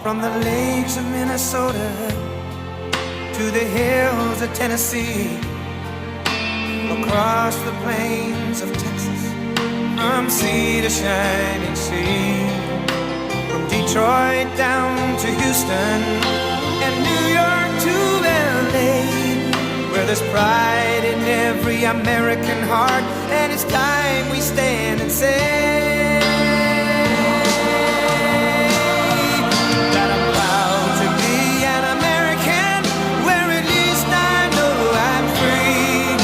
From the lakes of Minnesota to the hills of Tennessee, across the plains of Texas, from sea to shining sea, from Detroit down to Houston and New York to LA, where there's pride in every American heart, and it's time we stand and say that I'm proud to be an American, where at least I know I'm free,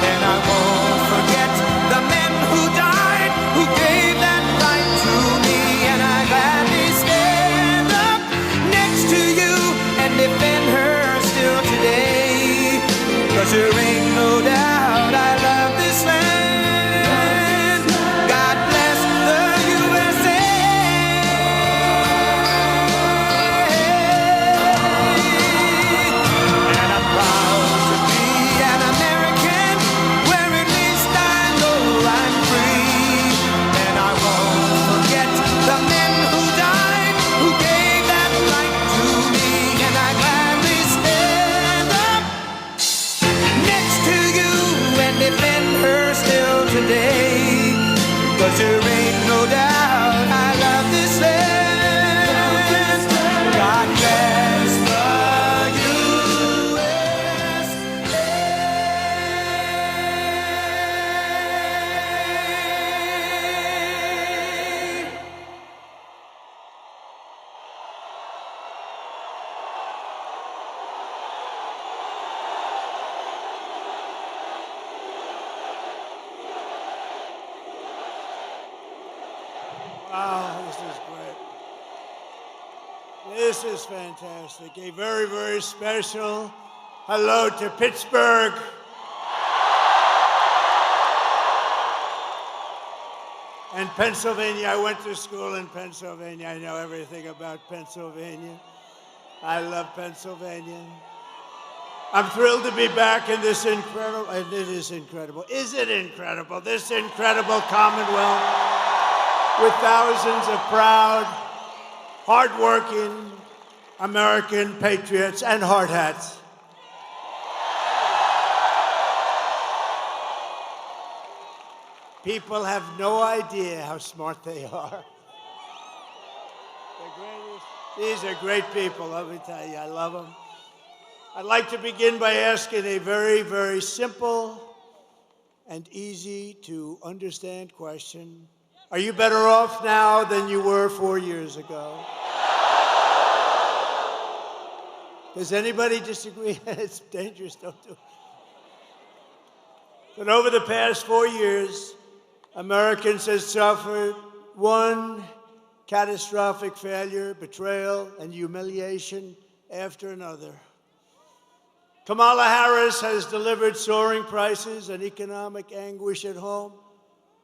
and I won't forget the men who died, who gave that right to me, and I gladly stand up next to you and defend her still today, 'cause there ain't no doubt I love this land. God bless the USA. And I'm proud to be an American, where at least I know I'm free, and I won't forget the men who died, who gave that right to me, and I gladly stand up next to you and defend her still today, 'cause there ain't no doubt I love this land. God bless the USA. Wow, this is great. This is fantastic. A very, very special hello to Pittsburgh. And Pennsylvania. I went to school in Pennsylvania. I know everything about Pennsylvania. I love Pennsylvania. I'm thrilled to be back in this incredible, and it is incredible. Is it incredible? This incredible Commonwealth with thousands of proud, hardworking American patriots and hard hats. People have no idea how smart they are. The greatest. These are great people, let me tell you. I love them. I'd like to begin by asking a very, very simple and easy to understand question. Are you better off now than you were 4 years ago? Does anybody disagree? It's dangerous, don't do it. But over the past 4 years, Americans have suffered one catastrophic failure, betrayal, and humiliation after another. Kamala Harris has delivered soaring prices and economic anguish at home,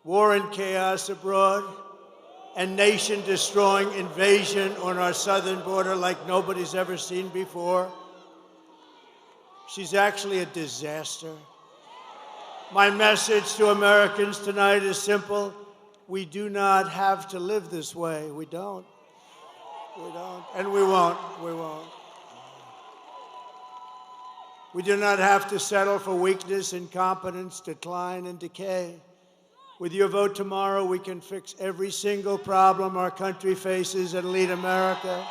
war and chaos abroad, and nation-destroying invasion on our southern border like nobody's ever seen before. She's actually a disaster. My message to Americans tonight is simple. We do not have to live this way. We don't. We don't. And we won't. We won't. We do not have to settle for weakness, incompetence, decline, and decay. With your vote tomorrow, we can fix every single problem our country faces and lead America,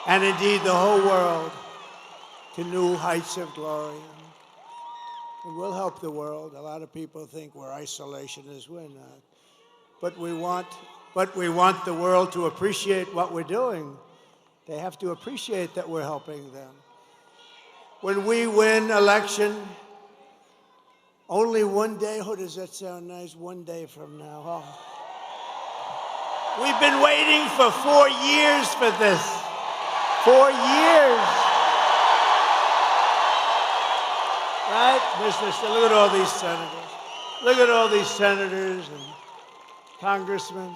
and indeed the whole world, to new heights of glory. And we'll help the world. A lot of people think we're isolationists. We're not. But we want the world to appreciate what we're doing. They have to appreciate that we're helping them. When we win election, only one day, oh, does that sound nice? One day from now. Oh. We've been waiting for 4 years for this. 4 years. Right? Look at all these senators. Look at all these senators and congressmen.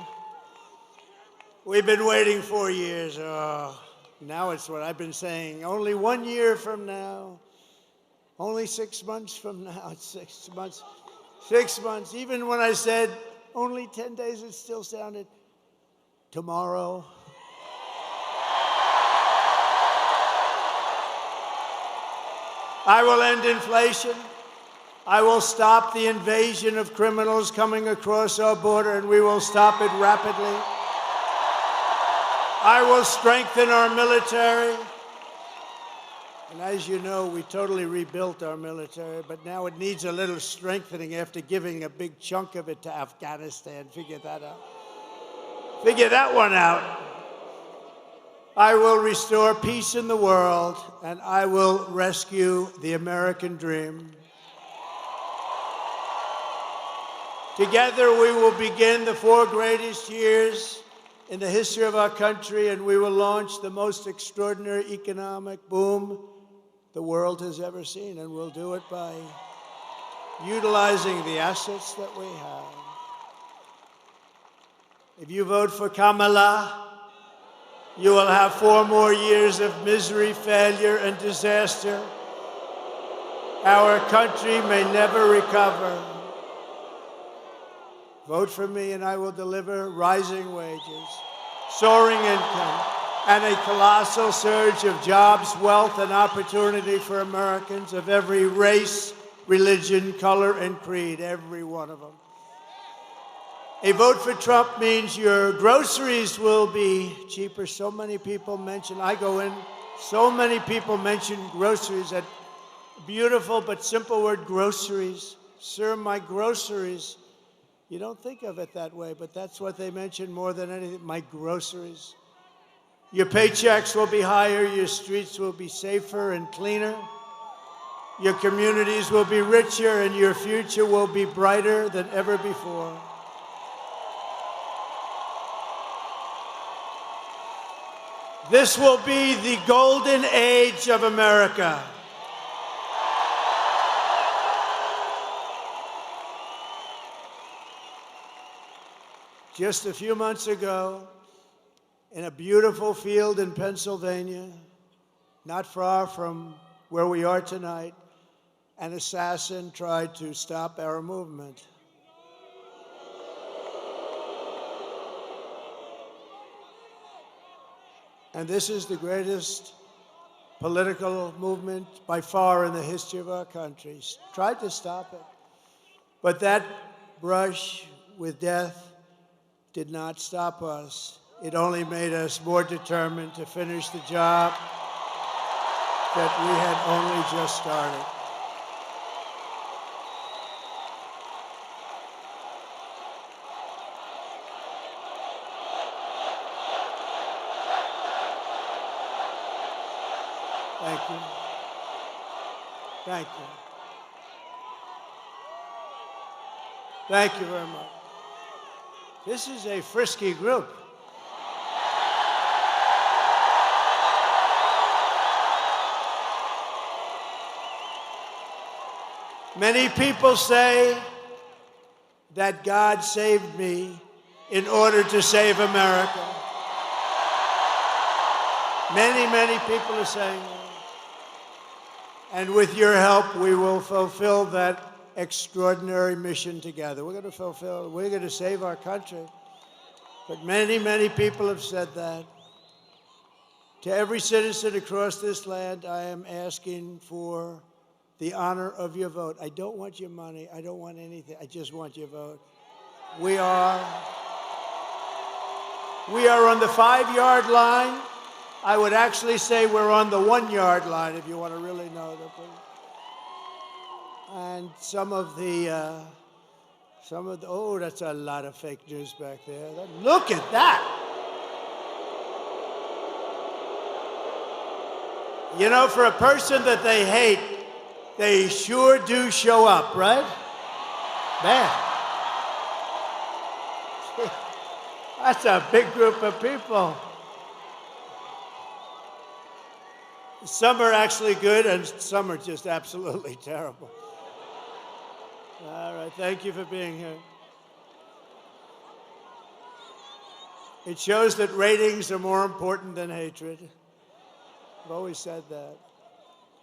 We've been waiting 4 years. Oh, now it's what I've been saying. Only 1 year from now. Only 6 months from now. It's 6 months. 6 months. Even when I said only 10 days, it still sounded tomorrow. I will end inflation. I will stop the invasion of criminals coming across our border, and we will stop it rapidly. I will strengthen our military. And as you know, we totally rebuilt our military, but now it needs a little strengthening after giving a big chunk of it to Afghanistan. Figure that out. Figure that one out. I will restore peace in the world, and I will rescue the American dream. Together, we will begin the 4 greatest years in the history of our country, and we will launch the most extraordinary economic boom the world has ever seen, and we'll do it by utilizing the assets that we have. If you vote for Kamala, you will have 4 more years of misery, failure, and disaster. Our country may never recover. Vote for me, and I will deliver rising wages, soaring income, and a colossal surge of jobs, wealth, and opportunity for Americans of every race, religion, color, and creed, every one of them. A vote for Trump means your groceries will be cheaper. So many people mention, I go in, so many people mention groceries, that beautiful but simple word, groceries. Sir, my groceries. You don't think of it that way, but that's what they mention more than anything, my groceries. Your paychecks will be higher, your streets will be safer and cleaner, your communities will be richer, and your future will be brighter than ever before. This will be the golden age of America. Just a few months ago, in a beautiful field in Pennsylvania, not far from where we are tonight, an assassin tried to stop our movement. And this is the greatest political movement by far in the history of our country. Tried to stop it. But that brush with death did not stop us. It only made us more determined to finish the job that we had only just started. Thank you. Thank you. Thank you very much. This is a frisky group. Many people say that God saved me in order to save America. Many, many people are saying that. And with your help, we will fulfill that extraordinary mission together. We're going to save our country. But many, many people have said that. To every citizen across this land, I am asking for the honor of your vote. I don't want your money. I don't want anything. I just want your vote. We are on the 5-yard line. I would actually say we're on the 1-yard line, if you want to really know that. And some of the, oh, that's a lot of fake news back there. Look at that. You know, for a person that they hate, they sure do show up, right? Man. That's a big group of people. Some are actually good, and some are just absolutely terrible. All right, thank you for being here. It shows that ratings are more important than hatred. I've always said that.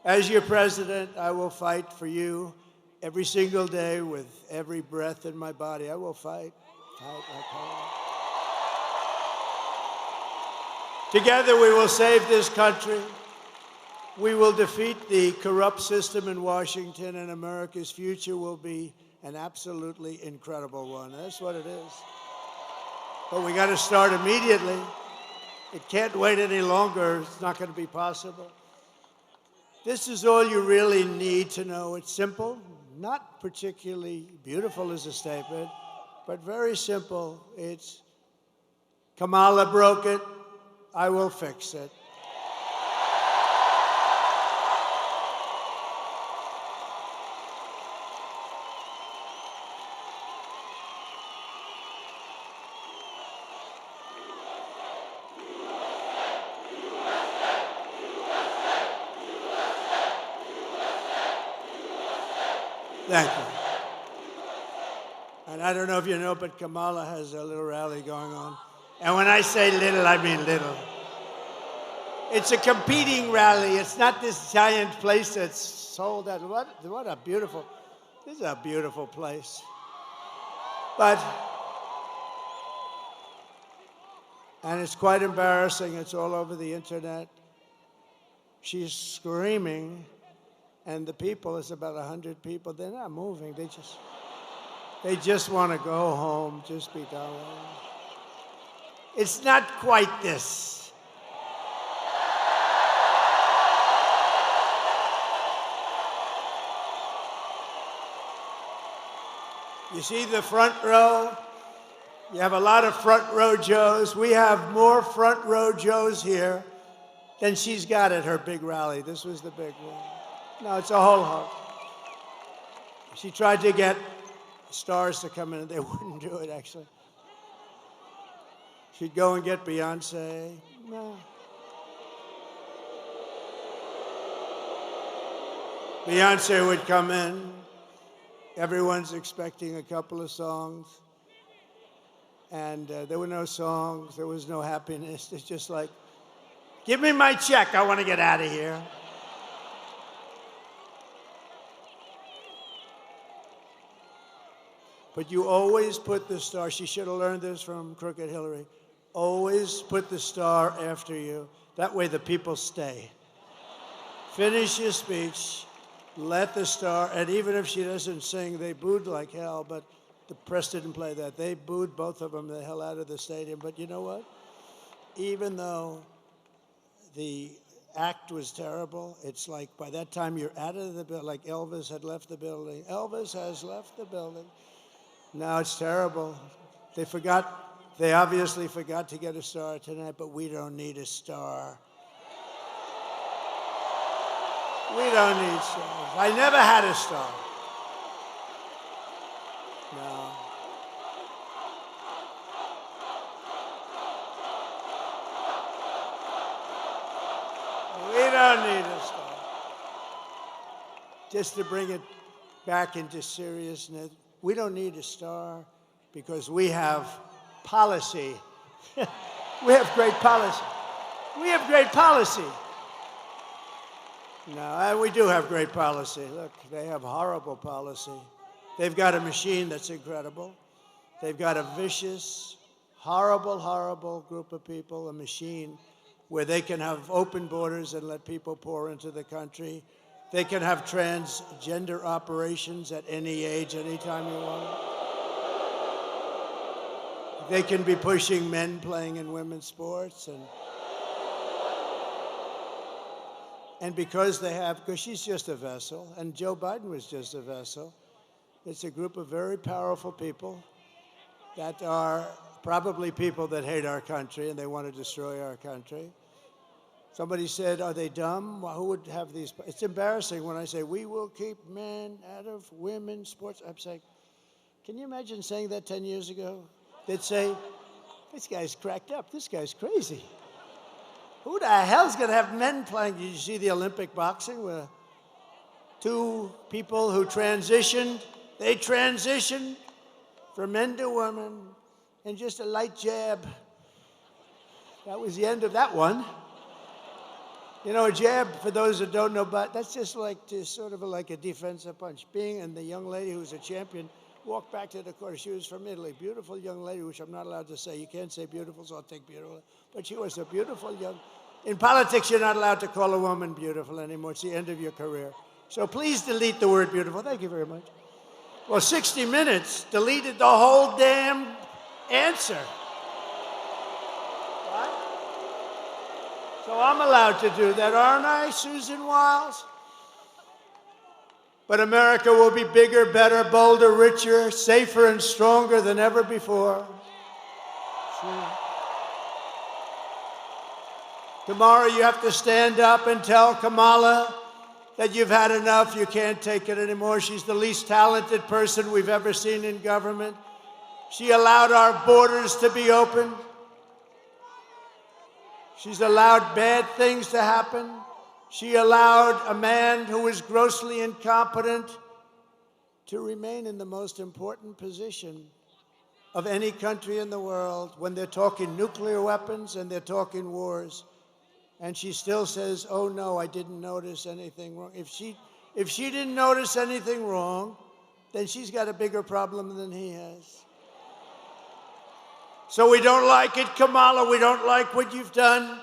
As your president, I will fight for every single day with every breath in my body. I will fight. Together we will save this country. We will defeat the corrupt system in Washington, and America's future will be an absolutely incredible one. That's what it is. But we got to start immediately. It can't wait any longer. It's not going to be possible. This is all you really need to know. It's simple, not particularly beautiful as a statement, but very simple. It's Kamala broke it. I will fix it. Thank you. And I don't know if you know, but Kamala has a little rally going on. And when I say little, I mean little. It's a competing rally. It's not this giant place that's sold out. What a beautiful, this is a beautiful place. And it's quite embarrassing. It's all over the internet. She's screaming, and the people, it's about 100 people, they're not moving. They just want to go home, just be done with it. It's not quite this. You see the front row? You have a lot of front row Joes. We have more front row Joes here than she's got at her big rally. This was the big one. No, it's a whole host. She tried to get stars to come in, and they wouldn't do it, actually. She'd go and get Beyonce. No. Beyonce would come in. Everyone's expecting a couple of songs. And there were no songs. There was no happiness. It's just like, give me my check. I want to get out of here. But you always put the star. She should have learned this from Crooked Hillary. Always put the star after you. That way the people stay. Finish your speech. Let the star, and even if she doesn't sing, they booed like hell, but the press didn't play that. They booed both of them the hell out of the stadium. But you know what? Even though the act was terrible, it's like by that time you're out of the building, like Elvis had left the building. Elvis has left the building. Now it's terrible. They obviously forgot to get a star tonight, but we don't need a star. We don't need stars. I never had a star. No. We don't need a star. Just to bring it back into seriousness, we don't need a star because we have policy. We have great policy. We have great policy. No, we do have great policy. Look, they have horrible policy. They've got a machine that's incredible. They've got a vicious, horrible, horrible group of people, a machine where they can have open borders and let people pour into the country. They can have transgender operations at any age, anytime you want. They can be pushing men playing in women's sports. And because she's just a vessel, and Joe Biden was just a vessel, it's a group of very powerful people that are probably people that hate our country and they want to destroy our country. Somebody said, are they dumb? Well, who would have these? It's embarrassing when I say, we will keep men out of women's sports. I'm saying, can you imagine saying that 10 years ago? They'd say, this guy's cracked up. This guy's crazy. Who the hell's going to have men playing? Did you see the Olympic boxing where two people who transitioned? They transitioned from men to women and just a light jab. That was the end of that one. You know, a jab, for those that don't know, but that's just like sort of like a defensive punch. And the young lady who's a champion walked back to the corner. She was from Italy, beautiful young lady, which I'm not allowed to say. You can't say beautiful, so I'll take beautiful. But she was a beautiful young. In politics, you're not allowed to call a woman beautiful anymore. It's the end of your career. So please delete the word beautiful. Thank you very much. Well, 60 Minutes deleted the whole damn answer. What? So I'm allowed to do that, aren't I, Susan Wiles? But America will be bigger, better, bolder, richer, safer, and stronger than ever before. Sure. Tomorrow you have to stand up and tell Kamala that you've had enough, you can't take it anymore. She's the least talented person we've ever seen in government. She allowed our borders to be open. She's allowed bad things to happen. She allowed a man who was grossly incompetent to remain in the most important position of any country in the world when they're talking nuclear weapons and they're talking wars. And she still says, oh, no, I didn't notice anything wrong. If she didn't notice anything wrong, then she's got a bigger problem than he has. So we don't like it, Kamala. We don't like what you've done.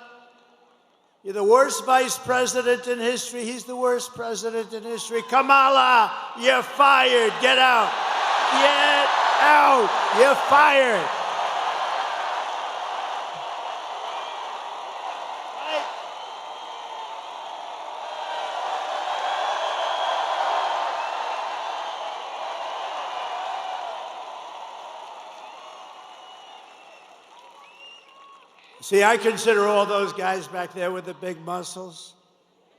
You're the worst vice president in history. He's the worst president in history. Kamala, you're fired. Get out. Get out. You're fired. See, I consider all those guys back there with the big muscles,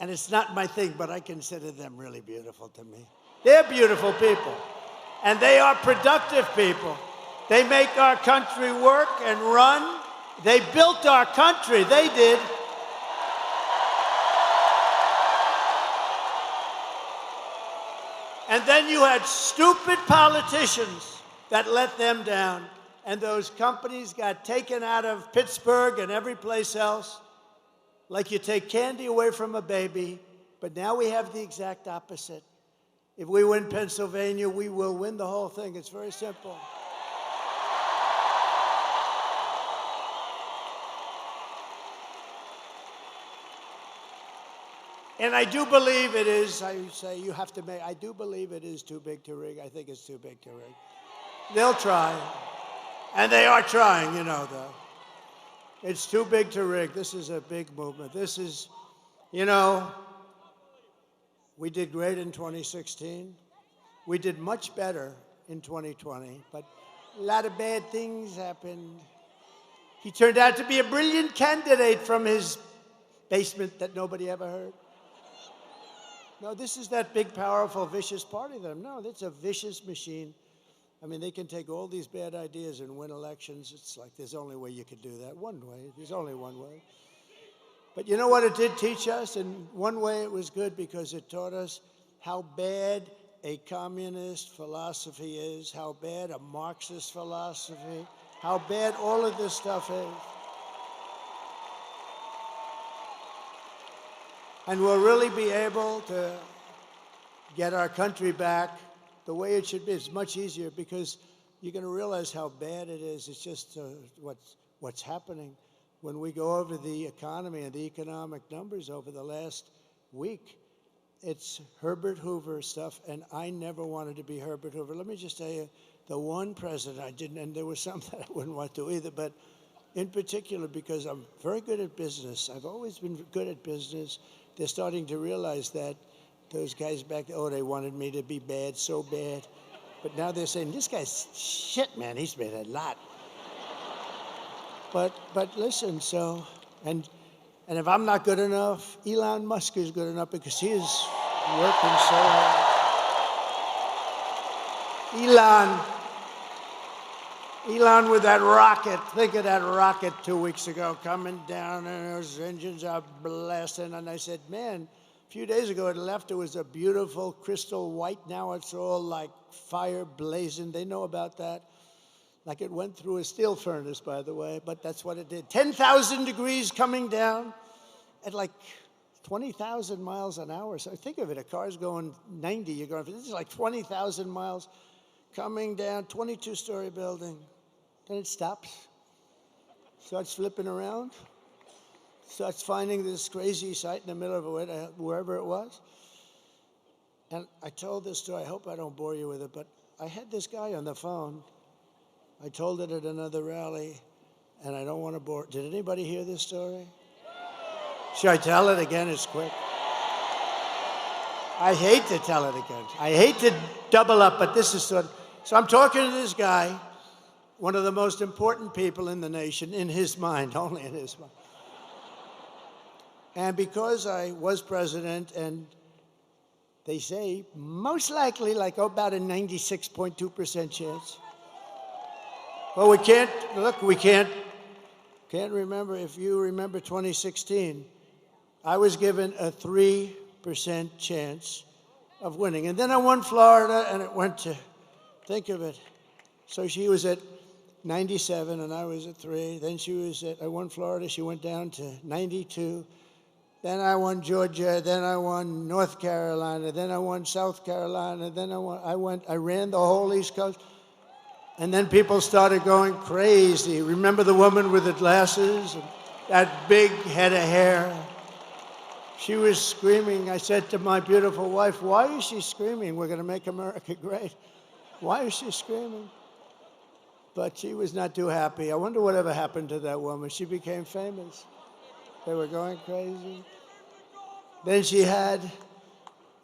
and it's not my thing, but I consider them really beautiful to me. They're beautiful people, and they are productive people. They make our country work and run. They built our country, they did. And then you had stupid politicians that let them down. And those companies got taken out of Pittsburgh and every place else, like you take candy away from a baby. But now we have the exact opposite. If we win Pennsylvania, we will win the whole thing. It's very simple. And I do believe it is, I say you have to make, I do believe it is too big to rig. I think it's too big to rig. They'll try. And they are trying, you know, though. It's too big to rig. This is a big movement. This is, you know, we did great in 2016. We did much better in 2020, but a lot of bad things happened. He turned out to be a brilliant candidate from his basement that nobody ever heard. No, this is that big, powerful, vicious party of them. No, it's a vicious machine. I mean, they can take all these bad ideas and win elections. It's like there's only way you could do that. One way. There's only one way. But you know what it did teach us? In one way it was good because it taught us how bad a communist philosophy is, how bad a Marxist philosophy, how bad all of this stuff is. And we'll really be able to get our country back the way it should be. It's much easier because you're going to realize how bad it is. It's just what's happening when we go over the economy and the economic numbers over the last week. It's Herbert Hoover stuff, and I never wanted to be Herbert Hoover. Let me just tell you, the one president I didn't, and there was some that I wouldn't want to either, but in particular because I'm very good at business. I've always been good at business. They're starting to realize that. Those guys back there, oh, they wanted me to be bad, so bad. But now they're saying, this guy's shit, man. He's made a lot. But listen, so, and if I'm not good enough, Elon Musk is good enough because he is working so hard. Elon with that rocket. Think of that rocket 2 weeks ago coming down and those engines are blasting. And I said, man, a few days ago it left, it was a beautiful crystal white. Now it's all like fire blazing. They know about that. Like it went through a steel furnace, by the way, but that's what it did. 10,000 degrees coming down at like 20,000 miles an hour. So think of it, a car's going 90, you're going, this is like 20,000 miles coming down, 22-story building. Then it stops, starts flipping around, starts finding this crazy site in the middle of it, wherever it was. And I told this story, I hope I don't bore you with it, but I had this guy on the phone. I told it at another rally, and I don't want to bore. Did anybody hear this story? Should I tell it again? It's quick. I hate to tell it again. I hate to double up, but this is sort of. So I'm talking to this guy, one of the most important people in the nation, in his mind, only in his mind. And because I was president, and they say most likely, like about a 96.2% chance. Well, we can't remember. If you remember 2016, I was given a 3% chance of winning. And then I won Florida, and it went to, think of it. So she was at 97, and I was at 3. Then I won Florida, she went down to 92. Then I won Georgia, then I won North Carolina, then I won South Carolina, then I ran the whole East Coast. And then people started going crazy. Remember the woman with the glasses and that big head of hair? She was screaming. I said to my beautiful wife, why is she screaming? We're going to make America great. Why is she screaming? But she was not too happy. I wonder whatever happened to that woman. She became famous. They were going crazy. Then she had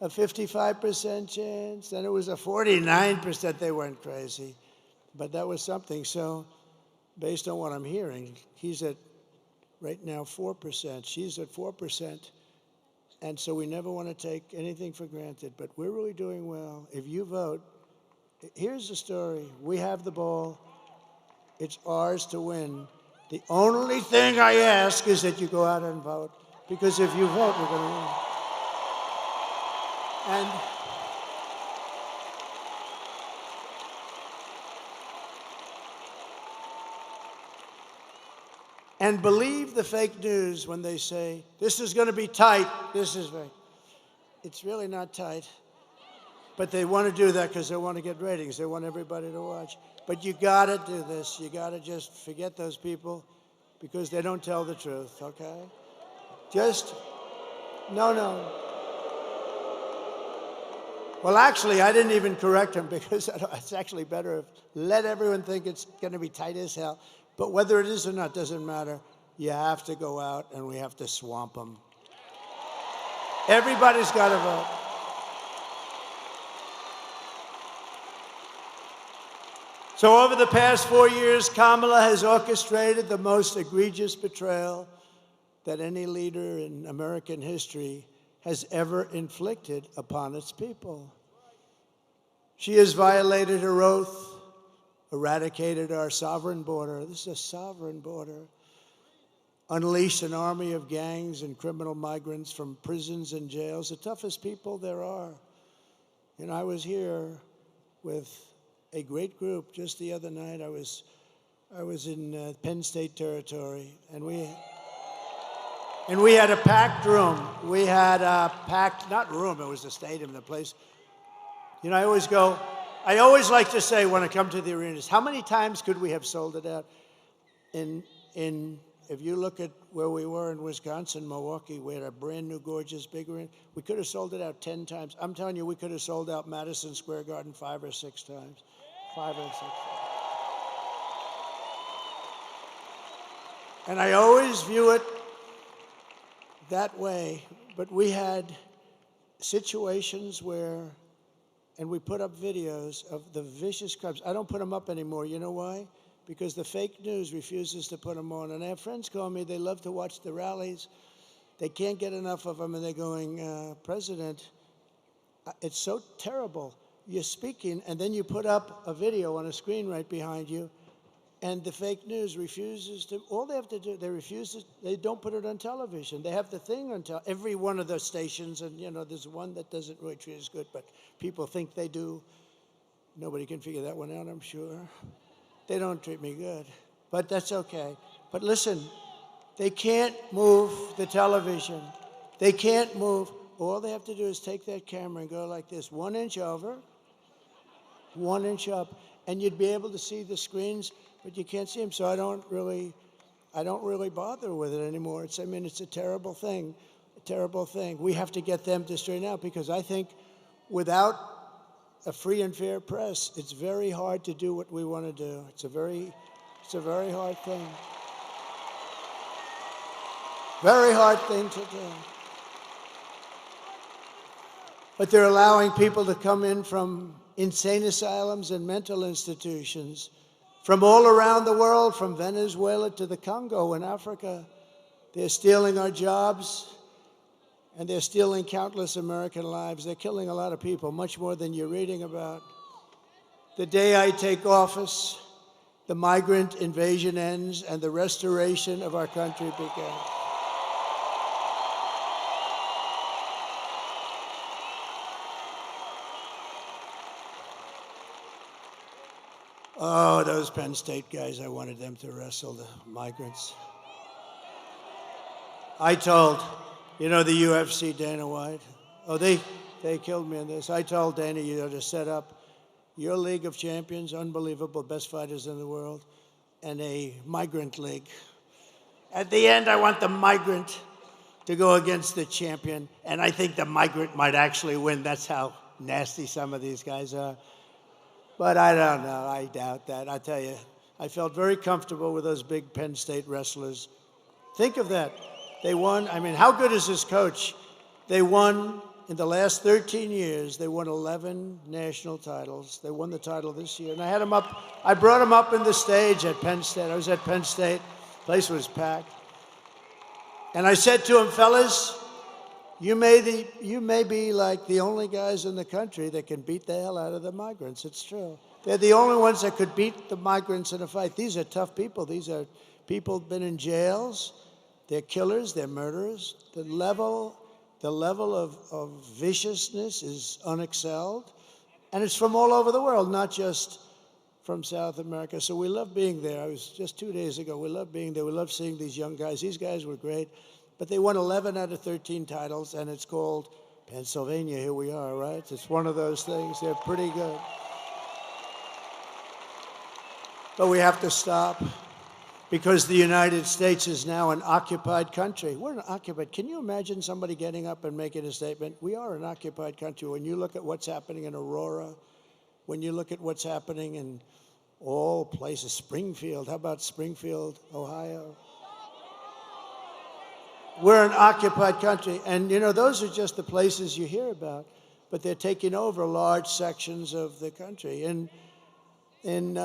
a 55% chance. Then it was a 49%. They weren't crazy. But that was something. So based on what I'm hearing, he's at right now 4%. She's at 4%. And so we never want to take anything for granted. But we're really doing well. If you vote, here's the story. We have the ball. It's ours to win. The only thing I ask is that you go out and vote. Because if you vote, we're going to win. And believe the fake news when they say, this is going to be tight, this is very. It's really not tight. But they want to do that because they want to get ratings. They want everybody to watch. But you got to do this. You got to just forget those people because they don't tell the truth, okay? No. Well, actually, I didn't even correct him because it's actually better if let everyone think it's going to be tight as hell. But whether it is or not doesn't matter. You have to go out and we have to swamp them. Everybody's got to vote. So over the past 4 years, Kamala has orchestrated the most egregious betrayal that any leader in American history has ever inflicted upon its people. She has violated her oath, eradicated our sovereign border. This is a sovereign border. Unleashed an army of gangs and criminal migrants from prisons and jails, the toughest people there are. And I was here with a great group just the other night. I was in Penn State territory, and we had a packed room. We had a packed, not room, it was the stadium, the place. You know, I always like to say when I come to the arenas, how many times could we have sold it out? If you look at where we were in Wisconsin, Milwaukee, we had a brand new, gorgeous, big arena. We could have sold it out 10 times. I'm telling you, we could have sold out Madison Square Garden 5 or 6 times. 5 or 6 times. And I always view it that way. But we had situations where, and we put up videos of the vicious crimes. I don't put them up anymore. You know why? Because the fake news refuses to put them on. And I have friends call me, they love to watch the rallies. They can't get enough of them, and they're going, President, it's so terrible. You're speaking, and then you put up a video on a screen right behind you, and the fake news refuses to, all they have to do, they don't put it on television. They have the thing on every one of the stations, and you know, there's one that doesn't really treat us good, but people think they do. Nobody can figure that one out, I'm sure. They don't treat me good, but that's okay. But listen, they can't move the television. They can't move. All they have to do is take that camera and go like this, 1 inch over, 1 inch up, and you'd be able to see the screens, but you can't see them. So I don't really bother with it anymore. It's a terrible thing, a terrible thing. We have to get them to straighten out, because I think without a free and fair press, it's very hard to do what we want to do. It's a very hard thing. Very hard thing to do. But they're allowing people to come in from insane asylums and mental institutions from all around the world, from Venezuela to the Congo in Africa. They're stealing our jobs, and they're stealing countless American lives. They're killing a lot of people, much more than you're reading about. The day I take office, the migrant invasion ends and the restoration of our country begins. Oh, those Penn State guys, I wanted them to wrestle the migrants. I told, the UFC, Dana White, they killed me in this. I told Dana, to set up your League of Champions, unbelievable, best fighters in the world, and a migrant league. At the end, I want the migrant to go against the champion, and I think the migrant might actually win. That's how nasty some of these guys are. But I don't know. I doubt that. I tell you, I felt very comfortable with those big Penn State wrestlers. Think of that. They won. How good is this coach? They won, in the last 13 years, they won 11 national titles. They won the title this year. And I had them up. I brought them up in the stage at Penn State. I was at Penn State. The place was packed. And I said to them, fellas, you may be like the only guys in the country that can beat the hell out of the migrants. It's true. They're the only ones that could beat the migrants in a fight. These are tough people. These are people who've been in jails. They're killers. They're murderers. The level of viciousness is unexcelled. And it's from all over the world, not just from South America. So we love being there. I was just 2 days ago. We love being there. We love seeing these young guys. These guys were great. But they won 11 out of 13 titles, and it's called Pennsylvania. Here we are, right? It's one of those things. They're pretty good. But we have to stop, because the United States is now an occupied country. We're an occupied. Can you imagine somebody getting up and making a statement? We are an occupied country. When you look at what's happening in Aurora, when you look at what's happening in all places, Springfield, how about Springfield, Ohio? We're an occupied country, and those are just the places you hear about, but they're taking over large sections of the country. In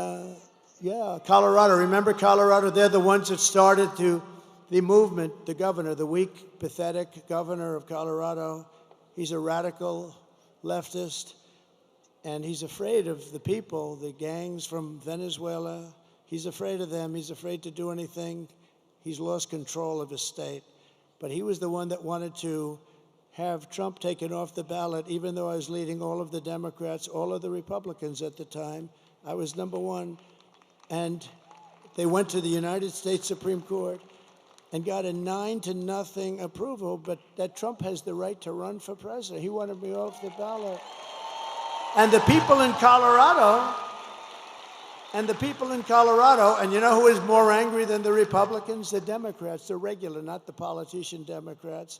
Colorado, remember Colorado? They're the ones that started the movement. The governor, the weak, pathetic governor of Colorado, he's a radical leftist, and he's afraid of the people, the gangs from Venezuela. He's afraid of them. He's afraid to do anything. He's lost control of his state. But he was the one that wanted to have Trump taken off the ballot, even though I was leading all of the Democrats, all of the Republicans at the time. I was number one. And they went to the United States Supreme Court and got a 9-0 approval, but that Trump has the right to run for president. He wanted me off the ballot. And the people in Colorado, and you know who is more angry than the Republicans? The Democrats, the regular, not the politician Democrats.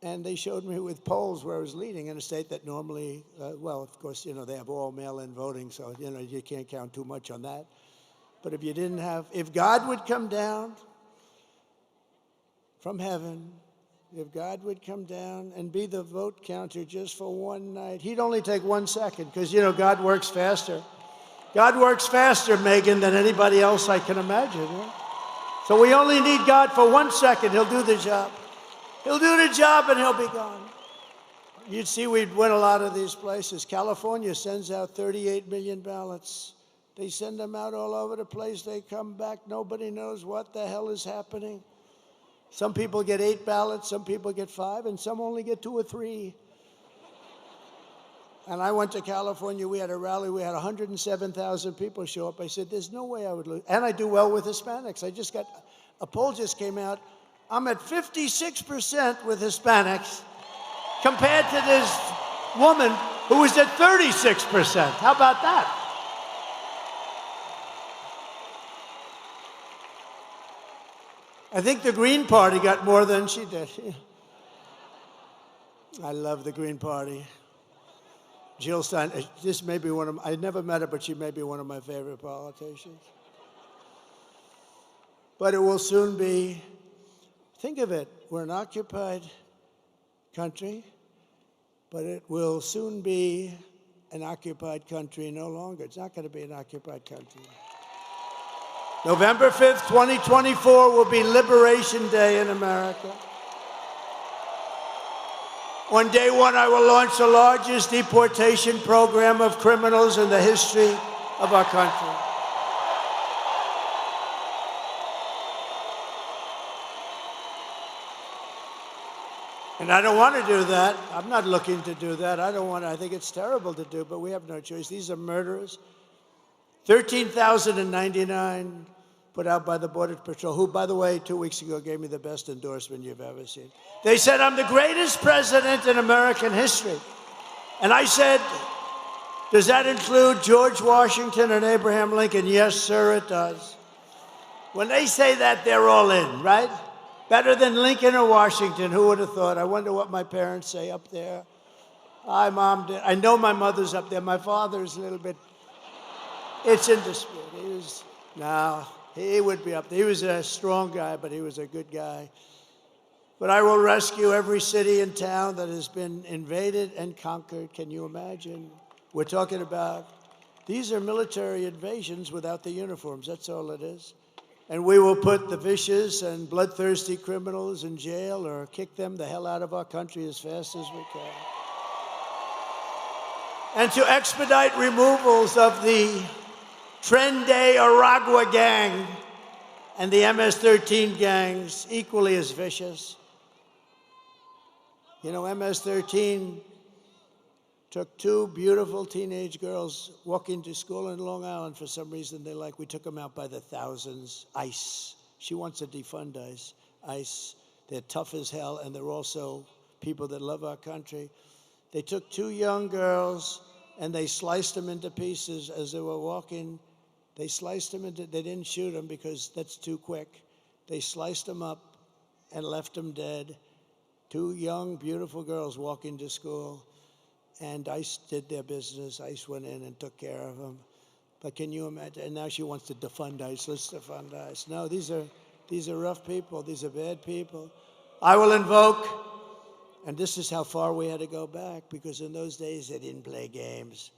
And they showed me with polls where I was leading in a state that normally, of course, they have all mail-in voting, so, you can't count too much on that. But if God would come down from heaven, if God would come down and be the vote counter just for one night, he'd only take 1 second, because, God works faster. God works faster, Megyn, than anybody else I can imagine. Right? So we only need God for 1 second. He'll do the job. He'll do the job and he'll be gone. You'd see we'd win a lot of these places. California sends out 38 million ballots. They send them out all over the place. They come back. Nobody knows what the hell is happening. Some people get 8 ballots, some people get 5, and some only get 2 or 3. And I went to California. We had a rally. We had 107,000 people show up. I said, there's no way I would lose. And I do well with Hispanics. A poll just came out. I'm at 56% with Hispanics compared to this woman who was at 36%. How about that? I think the Green Party got more than she did. I love the Green Party. Jill Stein, this may be one of, I never met her, but she may be one of my favorite politicians. But it will soon be, think of it, we're an occupied country, but it will soon be an occupied country no longer. It's not going to be an occupied country. November 5th, 2024 will be Liberation Day in America. On day one, I will launch the largest deportation program of criminals in the history of our country. And I don't want to do that. I'm not looking to do that. I think it's terrible to do, but we have no choice. These are murderers. 13,099 put out by the Border Patrol, who, by the way, 2 weeks ago gave me the best endorsement you've ever seen. They said, I'm the greatest president in American history. And I said, does that include George Washington and Abraham Lincoln? Yes, sir, it does. When they say that, they're all in, right? Better than Lincoln or Washington, who would have thought? I wonder what my parents say up there. Hi, Mom. I know my mother's up there. My father's a little bit, it's in dispute. He would be up there. He was a strong guy, but he was a good guy. But I will rescue every city and town that has been invaded and conquered. Can you imagine? We're talking about, these are military invasions without the uniforms. That's all it is. And we will put the vicious and bloodthirsty criminals in jail or kick them the hell out of our country as fast as we can. And to expedite removals of the Trende Aragua gang and the MS-13 gangs, equally as vicious. You know, MS-13 took two beautiful teenage girls walking to school in Long Island for some reason we took them out by the thousands. ICE. She wants to defund ICE. ICE, they're tough as hell, and they're also people that love our country. They took two young girls, and they sliced them into pieces as they were walking. They sliced them into, they didn't shoot them because that's too quick. They sliced them up and left them dead. Two young, beautiful girls walking to school. And ICE did their business. ICE went in and took care of them. But can you imagine? And now she wants to defund ICE. Let's defund ICE. No, these are rough people. These are bad people. I will invoke, and this is how far we had to go back, because in those days they didn't play games.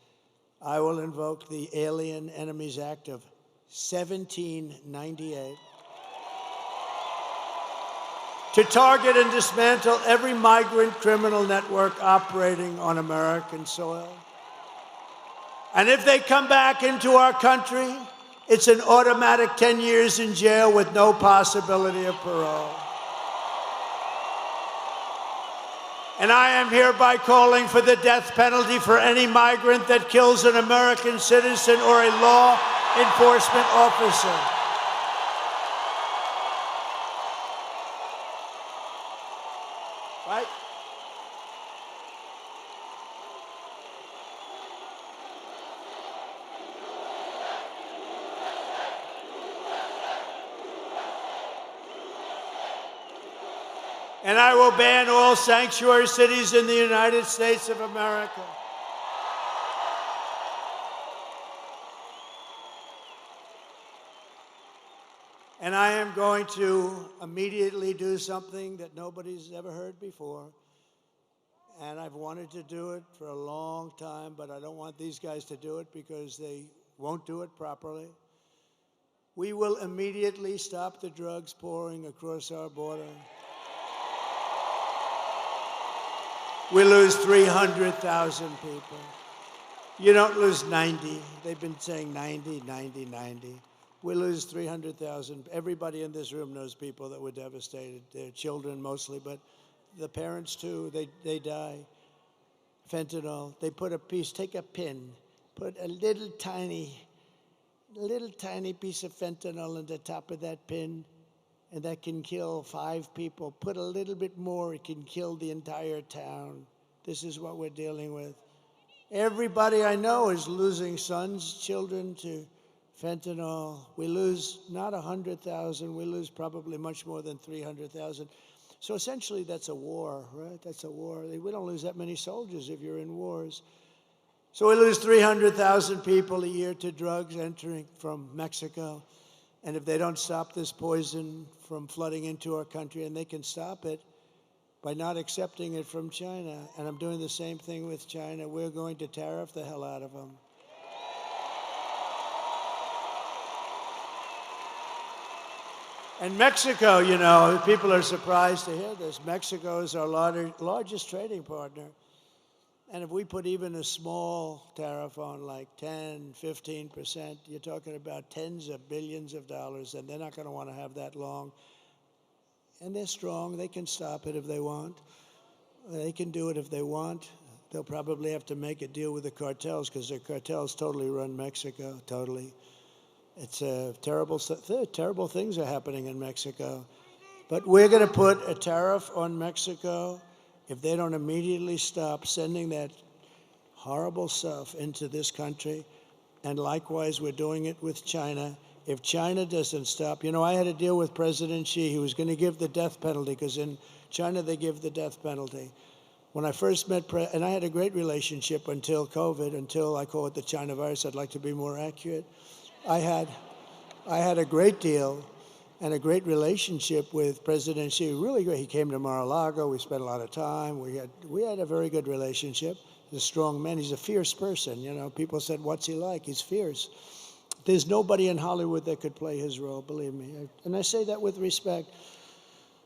I will invoke the Alien Enemies Act of 1798 to target and dismantle every migrant criminal network operating on American soil. And if they come back into our country, it's an automatic 10 years in jail with no possibility of parole. And I am hereby calling for the death penalty for any migrant that kills an American citizen or a law enforcement officer. Right? And I will ban all sanctuary cities in the United States of America. And I am going to immediately do something that nobody's ever heard before. And I've wanted to do it for a long time, but I don't want these guys to do it because they won't do it properly. We will immediately stop the drugs pouring across our border. We lose 300,000 people. You don't lose 90. They've been saying 90, 90, 90. We lose 300,000. Everybody in this room knows people that were devastated. Their children mostly, but the parents too, they die. Fentanyl, they put a piece, take a pin, put a little tiny piece of fentanyl on the top of that pin, and that can kill 5 people. Put a little bit more, it can kill the entire town. This is what we're dealing with. Everybody I know is losing sons, children to fentanyl. We lose not 100,000, we lose probably much more than 300,000. So essentially that's a war, right? That's a war. We don't lose that many soldiers if you're in wars. So we lose 300,000 people a year to drugs entering from Mexico. And if they don't stop this poison from flooding into our country, and they can stop it by not accepting it from China, and I'm doing the same thing with China, we're going to tariff the hell out of them. And Mexico, you know, people are surprised to hear this. Mexico is our largest trading partner. And if we put even a small tariff on, like 10, 15%, you're talking about tens of billions of dollars, and they're not going to want to have that long. And they're strong. They can stop it if they want. They can do it if they want. They'll probably have to make a deal with the cartels, because the cartels totally run Mexico, totally. It's terrible things are happening in Mexico. But we're going to put a tariff on Mexico if they don't immediately stop sending that horrible stuff into this country. And likewise, we're doing it with China. If China doesn't stop, you know, I had a deal with President Xi. He was going to give the death penalty, because in China they give the death penalty. When I first met, and I had a great relationship until COVID, until I call it the China virus. I'd like to be more accurate. I had a great deal and a great relationship with President Xi. Really great. He came to Mar-a-Lago. We spent a lot of time. We had a very good relationship. He's a strong man. He's a fierce person. You know, people said, "What's he like?" He's fierce. There's nobody in Hollywood that could play his role, believe me. And I say that with respect.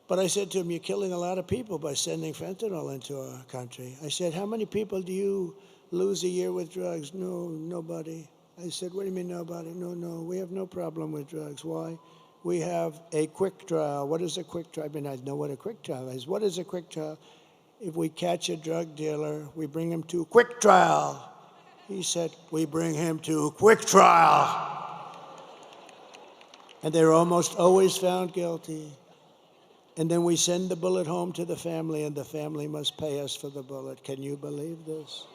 But I said to him, "You're killing a lot of people by sending fentanyl into our country." I said, "How many people do you lose a year with drugs?" "No, nobody." I said, "What do you mean nobody?" No, we have no problem with drugs. Why? We have a quick trial. What is a quick trial? I mean, I know what a quick trial is. What is a quick trial? If we catch a drug dealer, we bring him to a quick trial. He said, "We bring him to a quick trial." And they're almost always found guilty. And then we send the bullet home to the family, and the family must pay us for the bullet. Can you believe this?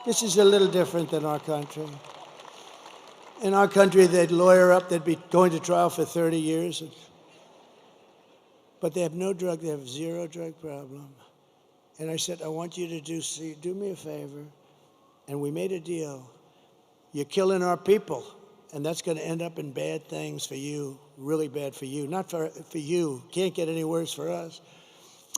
This is a little different than our country. In our country, they'd lawyer up, they'd be going to trial for 30 years. But they have no drug, they have zero drug problem. And I said, "I want you to do me a favor." And we made a deal. You're killing our people, and that's going to end up in bad things for you, really bad for you. Not for you. Can't get any worse for us.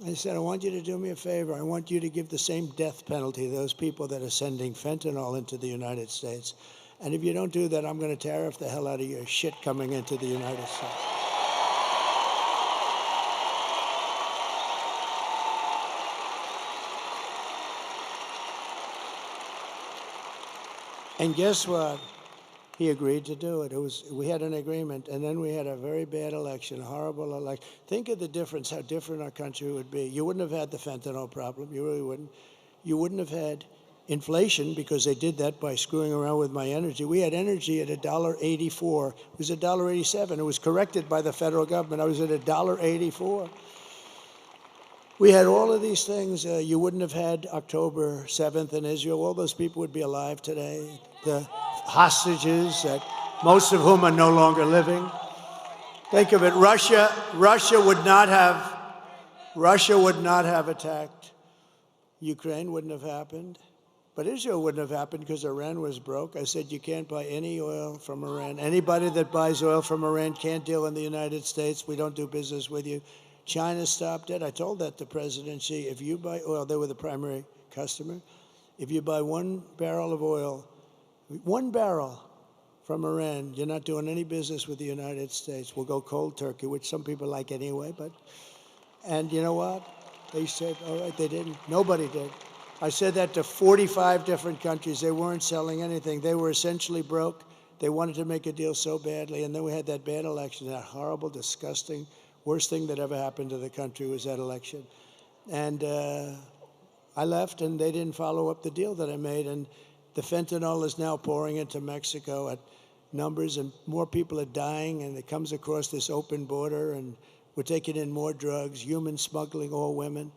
I said, "I want you to do me a favor. I want you to give the same death penalty to those people that are sending fentanyl into the United States. And if you don't do that, I'm going to tariff the hell out of your shit coming into the United States." And guess what? He agreed to do it. We had an agreement, and then we had a very bad election, a horrible election. Think of the difference, how different our country would be. You wouldn't have had the fentanyl problem. You really wouldn't. You wouldn't have had inflation, because they did that by screwing around with my energy. We had energy at $1.84. It was $1.87. It was corrected by the federal government. I was at $1.84. We had all of these things. You wouldn't have had October 7th in Israel. All those people would be alive today. The hostages, that most of whom are no longer living. Think of it. Russia would not have attacked. Ukraine wouldn't have happened. But Israel wouldn't have happened, because Iran was broke. I said, "You can't buy any oil from Iran. Anybody that buys oil from Iran can't deal in the United States. We don't do business with you." China stopped it. I told that to President Xi. If you buy oil, they were the primary customer. If you buy 1 barrel of oil, 1 barrel from Iran, you're not doing any business with the United States. We'll go cold turkey, which some people like anyway. And you know what? They said, all right, they didn't. Nobody did. I said that to 45 different countries. They weren't selling anything. They were essentially broke. They wanted to make a deal so badly. And then we had that bad election, that horrible, disgusting, worst thing that ever happened to the country was that election. And I left, and they didn't follow up the deal that I made. And the fentanyl is now pouring into Mexico at numbers, and more people are dying, and it comes across this open border, and we're taking in more drugs, human smuggling, all women,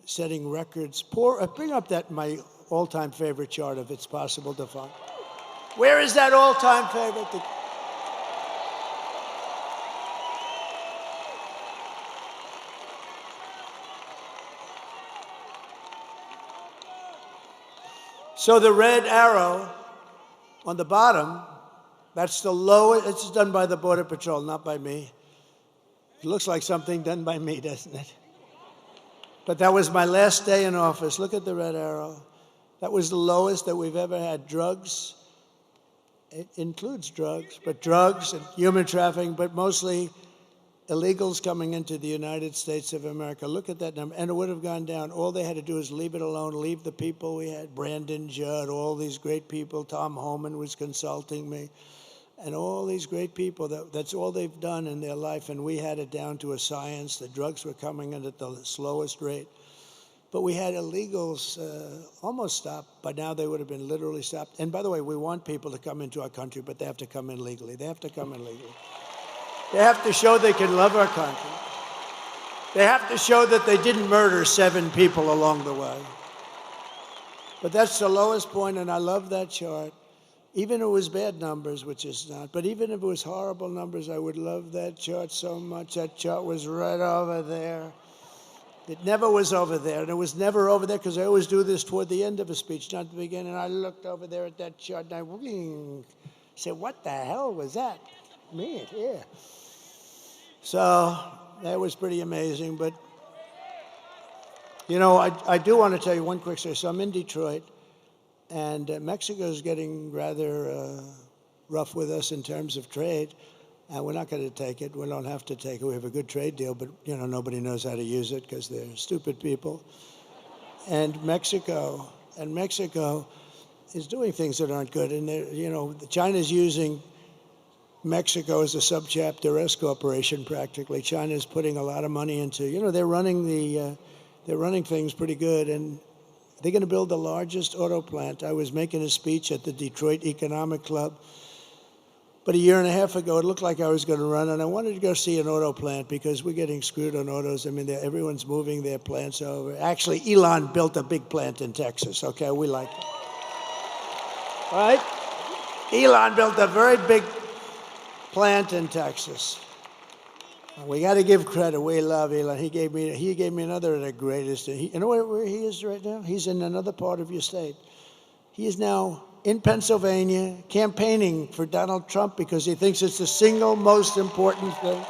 setting records. Bring up my all-time favorite chart if it's possible to find. Where is that all-time favorite? So the red arrow on the bottom, that's the lowest. It's done by the Border Patrol, not by me. It looks like something done by me, doesn't it? But that was my last day in office. Look at the red arrow. That was the lowest that we've ever had. Drugs, it includes drugs, but drugs and human trafficking, but mostly illegals coming into the United States of America. Look at that number. And it would have gone down. All they had to do is leave it alone, leave the people we had, Brandon Judd, all these great people. Tom Homan was consulting me. And all these great people, that's all they've done in their life. And we had it down to a science. The drugs were coming in at the slowest rate. But we had illegals almost stopped. By now, they would have been literally stopped. And by the way, we want people to come into our country, but they have to come in legally. They have to come in legally. They have to show they can love our country. They have to show that they didn't murder 7 people along the way. But that's the lowest point, and I love that chart. Even if it was bad numbers, which is not, but even if it was horrible numbers, I would love that chart so much. That chart was right over there. It never was over there, and it was never over there because I always do this toward the end of a speech, not the beginning. And I looked over there at that chart, and I said, what the hell was that? Man, yeah. So that was pretty amazing. But, you know, I do want to tell you one quick story. So I'm in Detroit, and Mexico is getting rather rough with us in terms of trade. And we're not going to take it. We don't have to take it. We have a good trade deal, but, you know, nobody knows how to use it because they're stupid people. And Mexico is doing things that aren't good. And, you know, China's using Mexico as a subchapter S corporation practically. China's putting a lot of money into, you know, they're running things pretty good. And they're going to build the largest auto plant. I was making a speech at the Detroit Economic Club. But a year and a half ago, it looked like I was going to run, and I wanted to go see an auto plant because we're getting screwed on autos. I mean, everyone's moving their plants over. Actually, Elon built a big plant in Texas, okay? We like it. All right? Elon built a very big plant in Texas. We got to give credit. We love Elon. He gave me another of the greatest. You know where he is right now? He's in another part of your state. He is now in Pennsylvania, campaigning for Donald Trump because he thinks it's the single most important thing.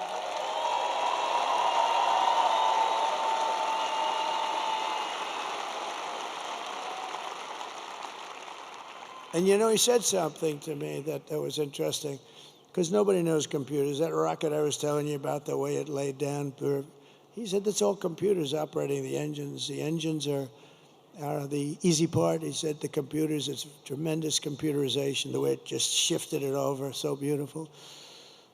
And you know, he said something to me that was interesting, because nobody knows computers. That rocket I was telling you about, the way it laid down, he said that's all computers operating the engines. The engines are the easy part. He said the computers, it's tremendous computerization, the way it just shifted it over, so beautiful.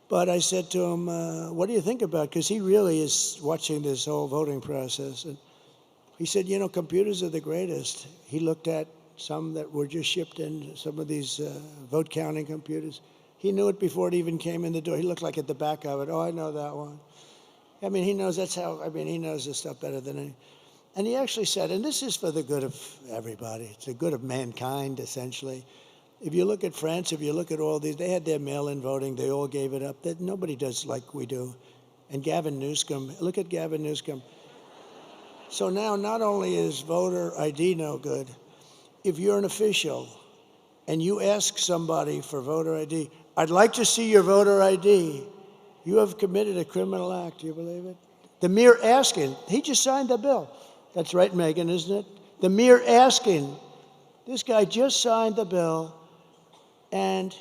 But I said to him, what do you think about it? Because he really is watching this whole voting process. And he said, you know, computers are the greatest. He looked at some that were just shipped in, some of these vote counting computers. He knew it before it even came in the door. He looked like at the back of it. Oh, I know that one. I mean, he knows he knows this stuff better than any. And he actually said, and this is for the good of everybody, it's the good of mankind, essentially. If you look at France, if you look at all these, they had their mail-in voting, they all gave it up. Nobody does like we do. And Gavin Newsom, look at Gavin Newsom. So now not only is voter ID no good, if you're an official and you ask somebody for voter ID, I'd like to see your voter ID, you have committed a criminal act. Do you believe it? The mere asking, he just signed the bill. That's right, Megyn, isn't it? The mere asking. This guy just signed the bill, and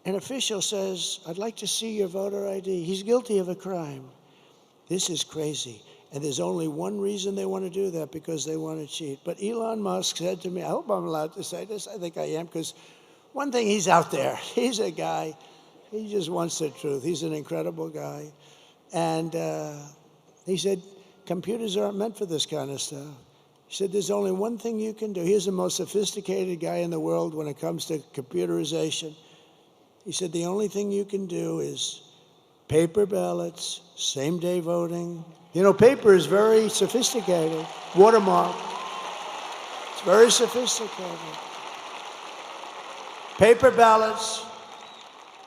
an official says, I'd like to see your voter ID. He's guilty of a crime. This is crazy. And there's only one reason they want to do that, because they want to cheat. But Elon Musk said to me, I hope I'm allowed to say this. I think I am, because one thing, he's out there. He's a guy, he just wants the truth. He's an incredible guy. And he said, computers aren't meant for this kind of stuff. He said, there's only one thing you can do. He's the most sophisticated guy in the world when it comes to computerization. He said, the only thing you can do is paper ballots, same-day voting. You know, paper is very sophisticated. Watermark. It's very sophisticated. Paper ballots,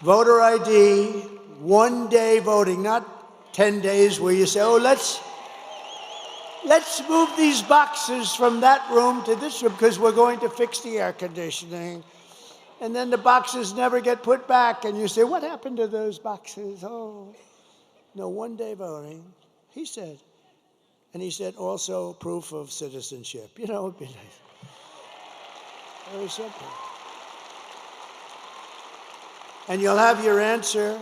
voter ID, one-day voting, not 10 days where you say, oh, let's move these boxes from that room to this room because we're going to fix the air conditioning. And then the boxes never get put back, and you say, what happened to those boxes? Oh, no, one-day voting, he said. And he said also proof of citizenship. You know, it'd be nice. Very simple. And you'll have your answer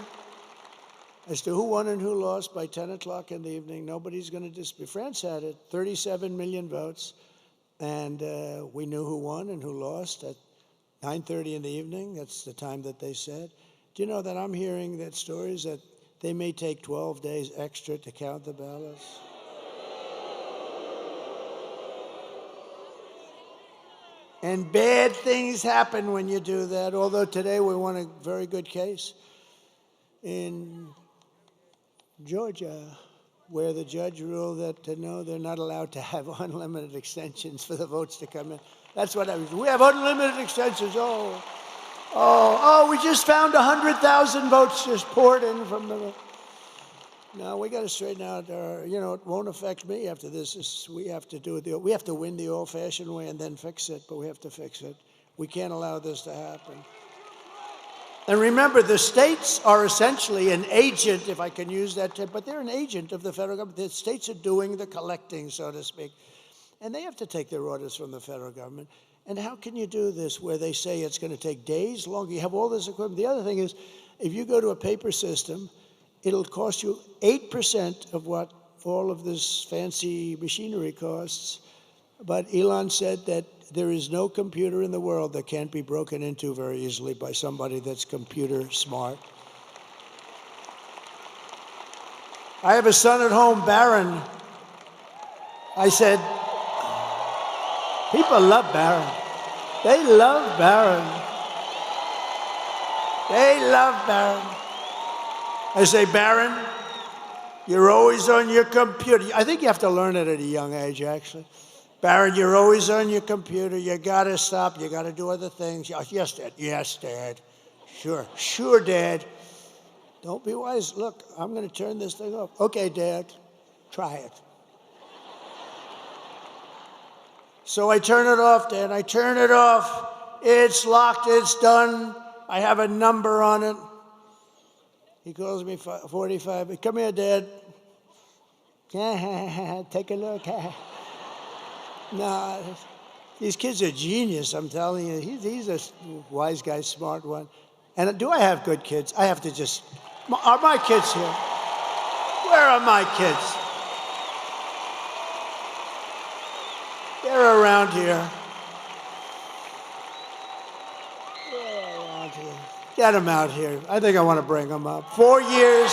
as to who won and who lost by 10 o'clock in the evening. Nobody's going to dispute. France had it, 37 million votes, and we knew who won and who lost at 9:30 in the evening. That's the time that they said. Do you know that I'm hearing that stories that they may take 12 days extra to count the ballots? And bad things happen when you do that, although today we won a very good case in Georgia, where the judge ruled that, no, they're not allowed to have unlimited extensions for the votes to come in. That's what I was. We have unlimited extensions. We just found 100,000 votes just poured in from the. No, we got to straighten out our. You know, it won't affect me after this. We have to do it. We have to win the old-fashioned way and then fix it. But we have to fix it. We can't allow this to happen. And remember, the states are essentially an agent, if I can use that term, but they're an agent of the federal government. The states are doing the collecting, so to speak. And they have to take their orders from the federal government. And how can you do this where they say it's going to take days longer? You have all this equipment. The other thing is, if you go to a paper system, it'll cost you 8% of what all of this fancy machinery costs. But Elon said that there is no computer in the world that can't be broken into very easily by somebody that's computer smart. I have a son at home, Barron. I said, people love Barron. They love Barron. They love Barron. I say, Barron, you're always on your computer. I think you have to learn it at a young age, actually. Barron, you're always on your computer. You got to stop. You got to do other things. Yes, Dad. Yes, Dad. Sure. Sure, Dad. Don't be wise. Look, I'm going to turn this thing off. Okay, Dad. Try it. So I turn it off, Dad. I turn it off. It's locked. It's done. I have a number on it. He calls me 45. Come here, Dad. Take a look. No, these kids are genius, I'm telling you. He's a wise guy, smart one. And do I have good kids? I have to just... Are my kids here? Where are my kids? They're around here. They're around here. Get them out here. I think I want to bring them up. 4 years.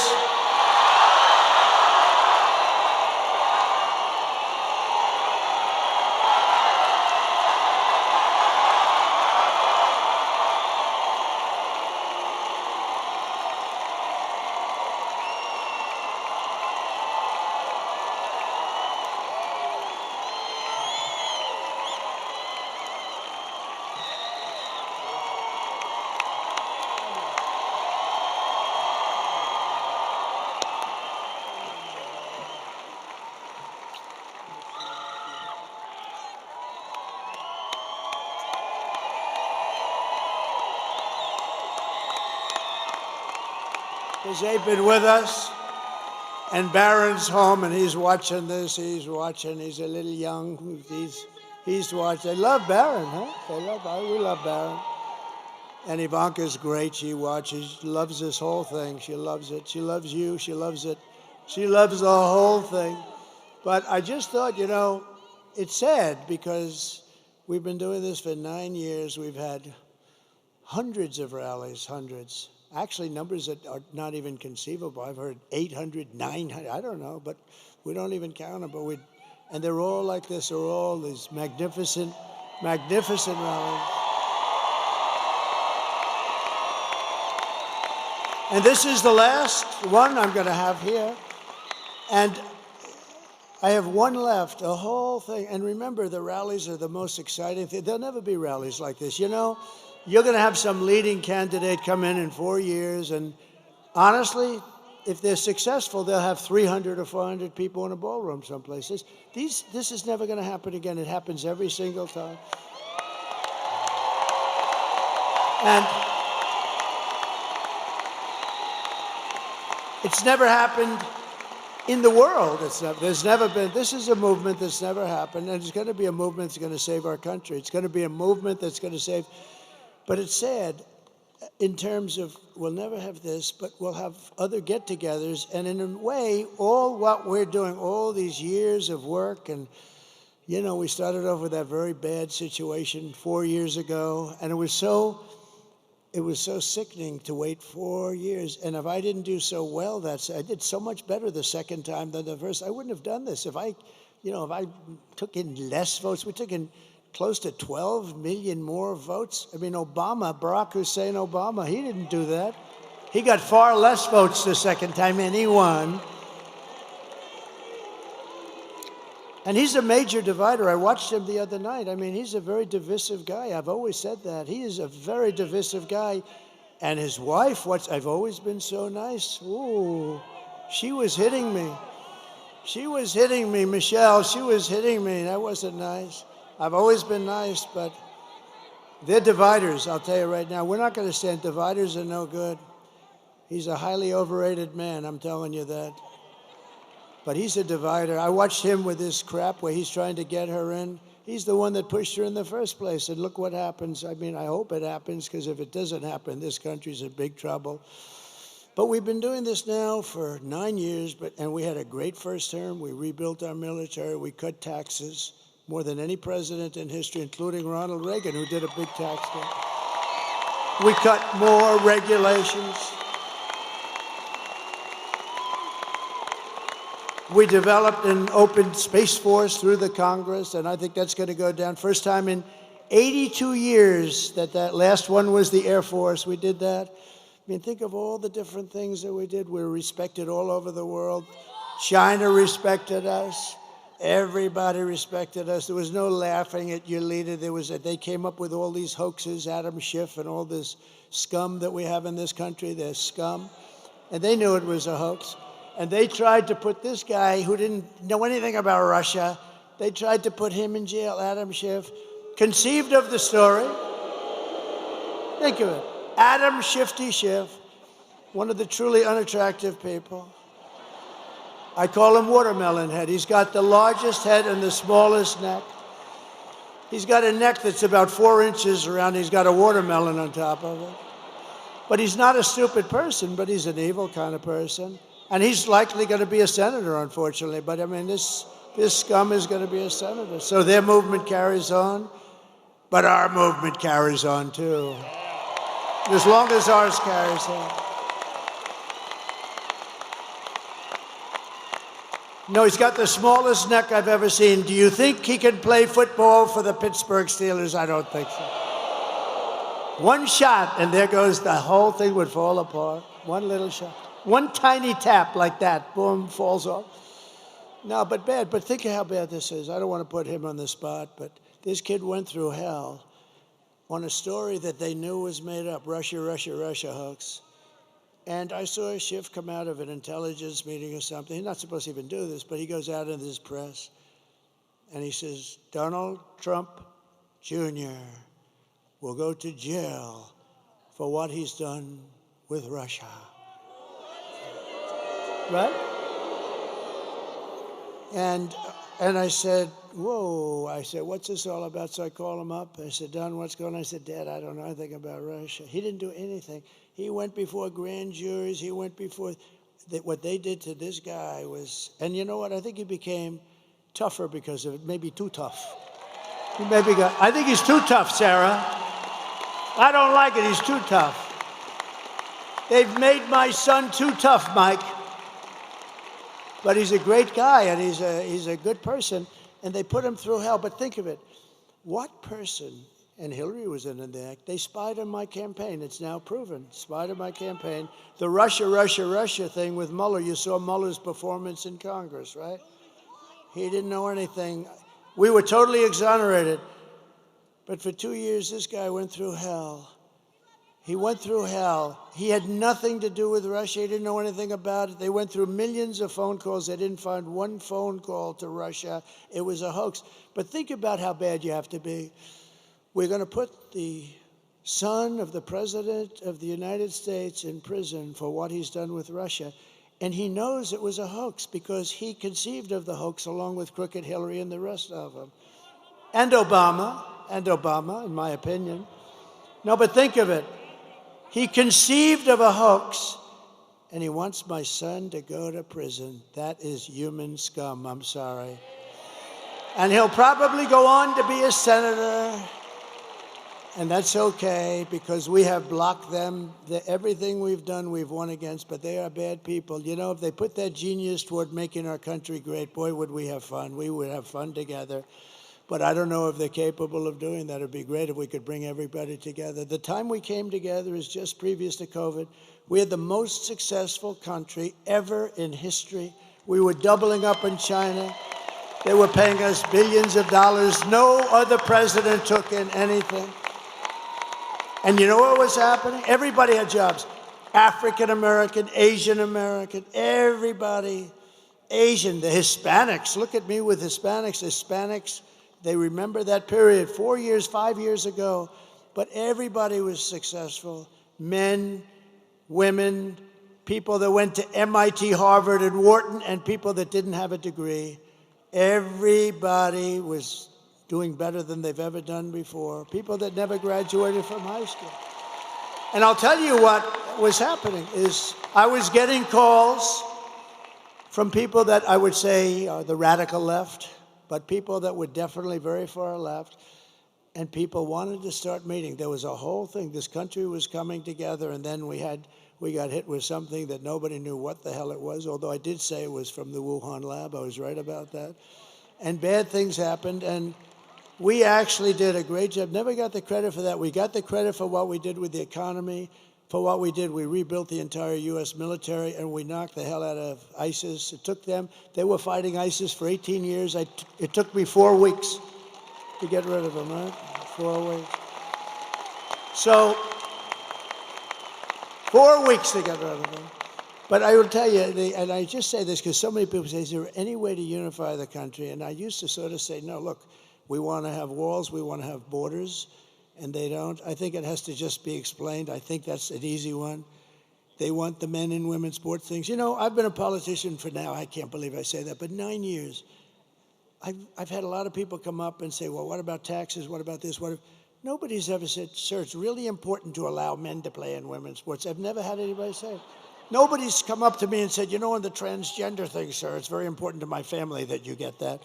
Because they've been with us, and Barron's home, and he's watching this. He's watching. He's a little young. He's watching. They love Barron, huh? We love Barron. And Ivanka's great. She watches. She loves this whole thing. She loves it. She loves you. She loves it. She loves the whole thing. But I just thought, you know, it's sad because we've been doing this for 9 years. We've had hundreds of rallies, hundreds. Actually, numbers that are not even conceivable. I've heard 800, 900, I don't know, but we don't even count them. And they're all like this. They're all these magnificent, magnificent rallies. And this is the last one I'm going to have here. And I have one left, a whole thing. And remember, the rallies are the most exciting thing. There'll never be rallies like this. You know, you're going to have some leading candidate come in 4 years. And honestly, if they're successful, they'll have 300 or 400 people in a ballroom someplace. This is never going to happen again. It happens every single time. And it's never happened in the world. There's never been. This is a movement that's never happened, and it's going to be a movement that's going to save our country. It's going to be a movement that's going to save. But it's sad in terms of we'll never have this, but we'll have other get-togethers. And in a way, all what we're doing, all these years of work, and you know, we started off with that very bad situation 4 years ago, and it was so sickening to wait 4 years. And if I didn't do so well, I did so much better the second time than the first. I wouldn't have done this if I took in less votes. We took in close to 12 million more votes. I mean, Barack Hussein Obama, he didn't do that. He got far less votes the second time, and he won. And he's a major divider. I watched him the other night. I mean, he's a very divisive guy. I've always said that. He is a very divisive guy. And his wife, I've always been so nice. Ooh, she was hitting me. She was hitting me, Michelle. She was hitting me. That wasn't nice. I've always been nice, but they're dividers, I'll tell you right now. We're not going to stand. Dividers are no good. He's a highly overrated man, I'm telling you that. But he's a divider. I watched him with this crap where he's trying to get her in. He's the one that pushed her in the first place. And look what happens. I mean, I hope it happens, because if it doesn't happen, this country's in big trouble. But we've been doing this now for 9 years, and we had a great first term. We rebuilt our military. We cut taxes more than any president in history, including Ronald Reagan, who did a big tax cut. We cut more regulations. We developed an open space force through the Congress, and I think that's going to go down. First time in 82 years that last one was the Air Force. We did that. I mean, think of all the different things that we did. We were respected all over the world. China respected us. Everybody respected us. There was no laughing at your leader. They came up with all these hoaxes, Adam Schiff and all this scum that we have in this country. They're scum. And they knew it was a hoax. And they tried to put this guy who didn't know anything about Russia, they tried to put him in jail, Adam Schiff, conceived of the story. Think of it. Adam Shifty Schiff, one of the truly unattractive people. I call him Watermelon Head. He's got the largest head and the smallest neck. He's got a neck that's about 4 inches around. He's got a watermelon on top of it. But he's not a stupid person, but he's an evil kind of person. And he's likely going to be a senator, unfortunately. But I mean, this scum is going to be a senator. So their movement carries on, but our movement carries on too. As long as ours carries on. No, he's got the smallest neck I've ever seen. Do you think he can play football for the Pittsburgh Steelers? I don't think so. One shot, and there goes, the whole thing would fall apart. One little shot. One tiny tap like that, boom, falls off. No, but bad. But think of how bad this is. I don't want to put him on the spot, but this kid went through hell on a story that they knew was made up, Russia, Russia, Russia hoax. And I saw Schiff come out of an intelligence meeting or something. He's not supposed to even do this, but he goes out into this press, and he says, Donald Trump Jr. will go to jail for what he's done with Russia. Right? And I said, whoa. I said, what's this all about? So I call him up. I said, Don, what's going on? I said, Dad, I don't know anything about Russia. He didn't do anything. He went before grand juries. He went before what they did to this guy was, and you know what? I think he became tougher because of it. Maybe too tough. I think he's too tough, Sarah. I don't like it. He's too tough. They've made my son too tough, Mike. But he's a great guy, and he's a good person, and they put him through hell. But think of it. What person, and Hillary was in the act, they spied on my campaign. It's now proven. Spied on my campaign. The Russia, Russia, Russia thing with Mueller. You saw Mueller's performance in Congress, right? He didn't know anything. We were totally exonerated. But for 2 years, this guy went through hell. He went through hell. He had nothing to do with Russia. He didn't know anything about it. They went through millions of phone calls. They didn't find one phone call to Russia. It was a hoax. But think about how bad you have to be. We're going to put the son of the President of the United States in prison for what he's done with Russia. And he knows it was a hoax because he conceived of the hoax along with Crooked Hillary and the rest of them. And Obama, in my opinion. No, but think of it. He conceived of a hoax, and he wants my son to go to prison. That is human scum, I'm sorry. And he'll probably go on to be a senator, and that's okay, because we have blocked them. Everything we've done, we've won against, but they are bad people. You know, if they put that genius toward making our country great, boy, would we have fun. We would have fun together. But I don't know if they're capable of doing that. It'd be great if we could bring everybody together. The time we came together is just previous to COVID. We had the most successful country ever in history. We were doubling up in China. They were paying us billions of dollars. No other president took in anything. And you know what was happening? Everybody had jobs. African American, Asian American, everybody. Asian, the Hispanics. Look at me with Hispanics. Hispanics. They remember that period 4 years, 5 years ago, but everybody was successful. Men, women, people that went to MIT, Harvard, and Wharton, and people that didn't have a degree. Everybody was doing better than they've ever done before. People that never graduated from high school. And I'll tell you what was happening is I was getting calls from people that I would say are the radical left, but people that were definitely very far left, and people wanted to start meeting. There was a whole thing. This country was coming together, and then we got hit with something that nobody knew what the hell it was, although I did say it was from the Wuhan lab. I was right about that. And bad things happened, and we actually did a great job. Never got the credit for that. We got the credit for what we did with the economy. For what we did, we rebuilt the entire U.S. military, and we knocked the hell out of ISIS. It took them, they were fighting ISIS for 18 years. It took me 4 weeks to get rid of them, right? 4 weeks. So, 4 weeks to get rid of them. But I will tell you, and I just say this because so many people say, is there any way to unify the country? And I used to sort of say, no, look, we want to have walls, we want to have borders. And they don't. I think it has to just be explained. I think that's an easy one. They want the men and women sports things. You know, I've been a politician for now, I can't believe I say that, but 9 years. I've had a lot of people come up and say, well, what about taxes? What about this? Nobody's ever said, sir, it's really important to allow men to play in women's sports. I've never had anybody say it. Nobody's come up to me and said, you know, on the transgender thing, sir, it's very important to my family that you get that.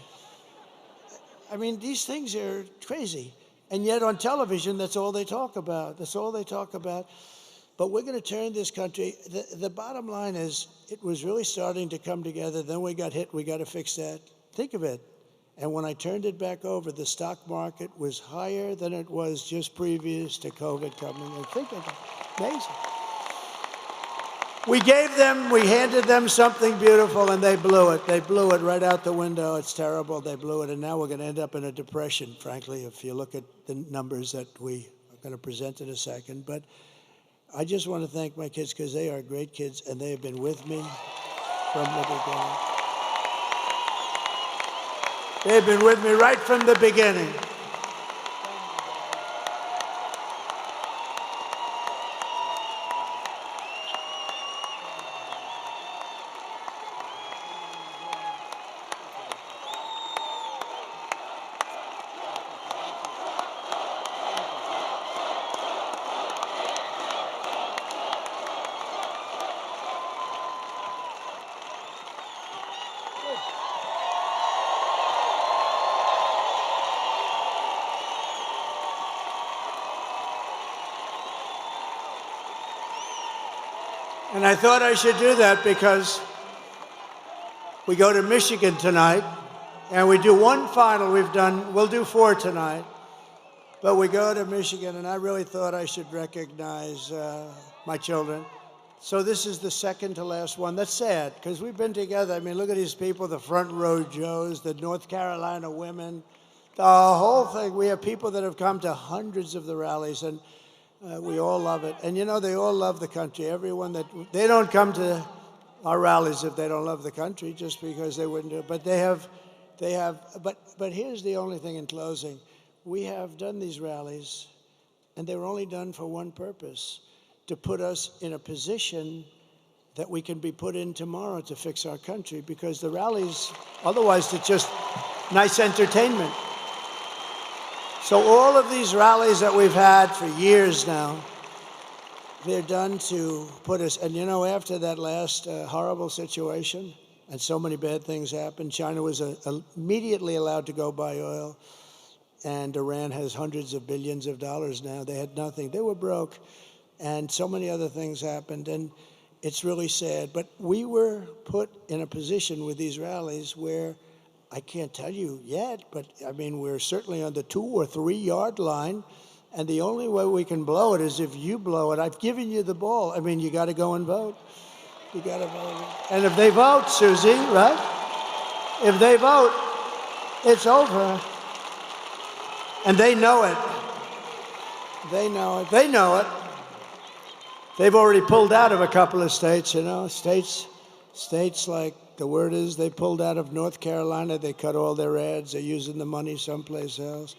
I mean, these things are crazy. And yet on television, that's all they talk about. That's all they talk about. But we're going to turn this country. The bottom line is it was really starting to come together. Then we got hit. We got to fix that. Think of it. And when I turned it back over, the stock market was higher than it was just previous to COVID coming. And think of it. Amazing. We handed them something beautiful, and they blew it. They blew it right out the window. It's terrible. They blew it, and now we're going to end up in a depression, frankly, if you look at the numbers that we are going to present in a second. But I just want to thank my kids because they are great kids, and they have been with me from the beginning. They've been with me right from the beginning. And I thought I should do that because we go to Michigan tonight, and we do one final. We'll do 4 tonight. But we go to Michigan, and I really thought I should recognize my children. So this is the second to last one. That's sad, because we've been together. I mean, look at these people, the front row Joes, the North Carolina women, the whole thing. We have people that have come to hundreds of the rallies, and we all love it. And, you know, they all love the country. Everyone that, they don't come to our rallies if they don't love the country, just because they wouldn't do it. But but here's the only thing in closing. We have done these rallies, and they were only done for one purpose: to put us in a position that we can be put in tomorrow to fix our country, because the rallies, otherwise it's just nice entertainment. So all of these rallies that we've had for years now, they're done to put us, and you know, after that last horrible situation, and so many bad things happened, China was immediately allowed to go buy oil, and Iran has hundreds of billions of dollars now. They had nothing. They were broke. And so many other things happened, and it's really sad. But we were put in a position with these rallies where, I can't tell you yet, but I mean, we're certainly on the 2 or 3 yard line, and the only way we can blow it is if you blow it. I've given you the ball. I mean, you got to go and vote. You got to vote. And if they vote, Susie, right? If they vote, it's over. And they know it. They know it. They know it. They've already pulled out of a couple of states, you know, states like, the word is, they pulled out of North Carolina. They cut all their ads. They're using the money someplace else.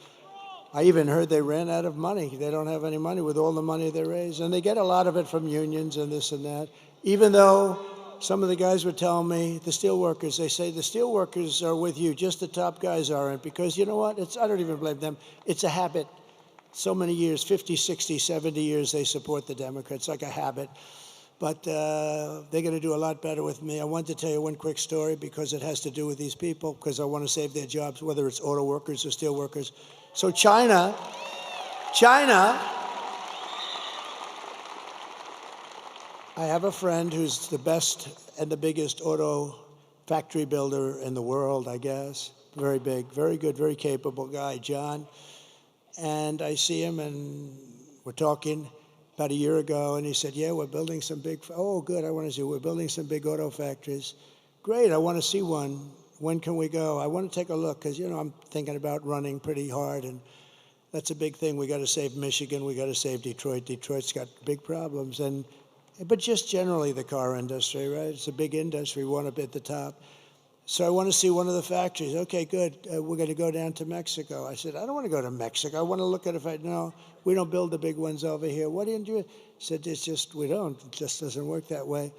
I even heard they ran out of money. They don't have any money with all the money they raise. And they get a lot of it from unions and this and that. Even though some of the guys were telling me, the steelworkers, they say the steelworkers are with you, just the top guys aren't. Because you know what? I don't even blame them. It's a habit. So many years, 50, 60, 70 years, they support the Democrats, like a habit. But they're going to do a lot better with me. I want to tell you one quick story, because it has to do with these people, because I want to save their jobs, whether it's auto workers or steel workers. So China, I have a friend who's the best and the biggest auto factory builder in the world, I guess. Very big, very good, very capable guy, John. And I see him, and we're talking about a year ago, and he said, yeah, we're building some big, oh, good, I want to see, we're building some big auto factories. Great, I want to see one. When can we go? I want to take a look, because, you know, I'm thinking about running pretty hard, and that's a big thing. We got to save Michigan. We got to save Detroit. Detroit's got big problems. But just generally the car industry, right? It's a big industry. We want to be at the top. So I want to see one of the factories. Okay, good. We're going to go down to Mexico. I said, I don't want to go to Mexico. I want to look at it. No, we don't build the big ones over here. What do you do? He said, it's just, we don't. It just doesn't work that way.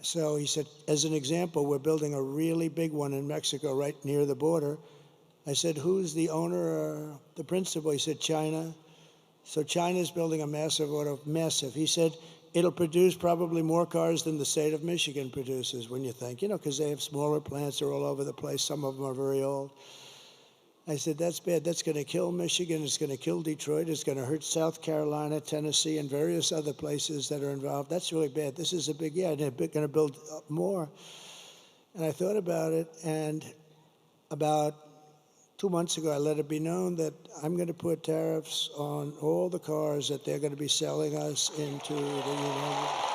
So he said, as an example, we're building a really big one in Mexico right near the border. I said, who's the owner or the principal? He said, China. So China's building a massive auto, massive. He said, it'll produce probably more cars than the state of Michigan produces, when you think, you know, because they have smaller plants. They're all over the place. Some of them are very old. I said, that's bad. That's going to kill Michigan. It's going to kill Detroit. It's going to hurt South Carolina, Tennessee, and various other places that are involved. That's really bad. This is a big, yeah, they're going to build more. And I thought about it, and about 2 months ago, I let it be known that I'm going to put tariffs on all the cars that they're going to be selling us into the United States.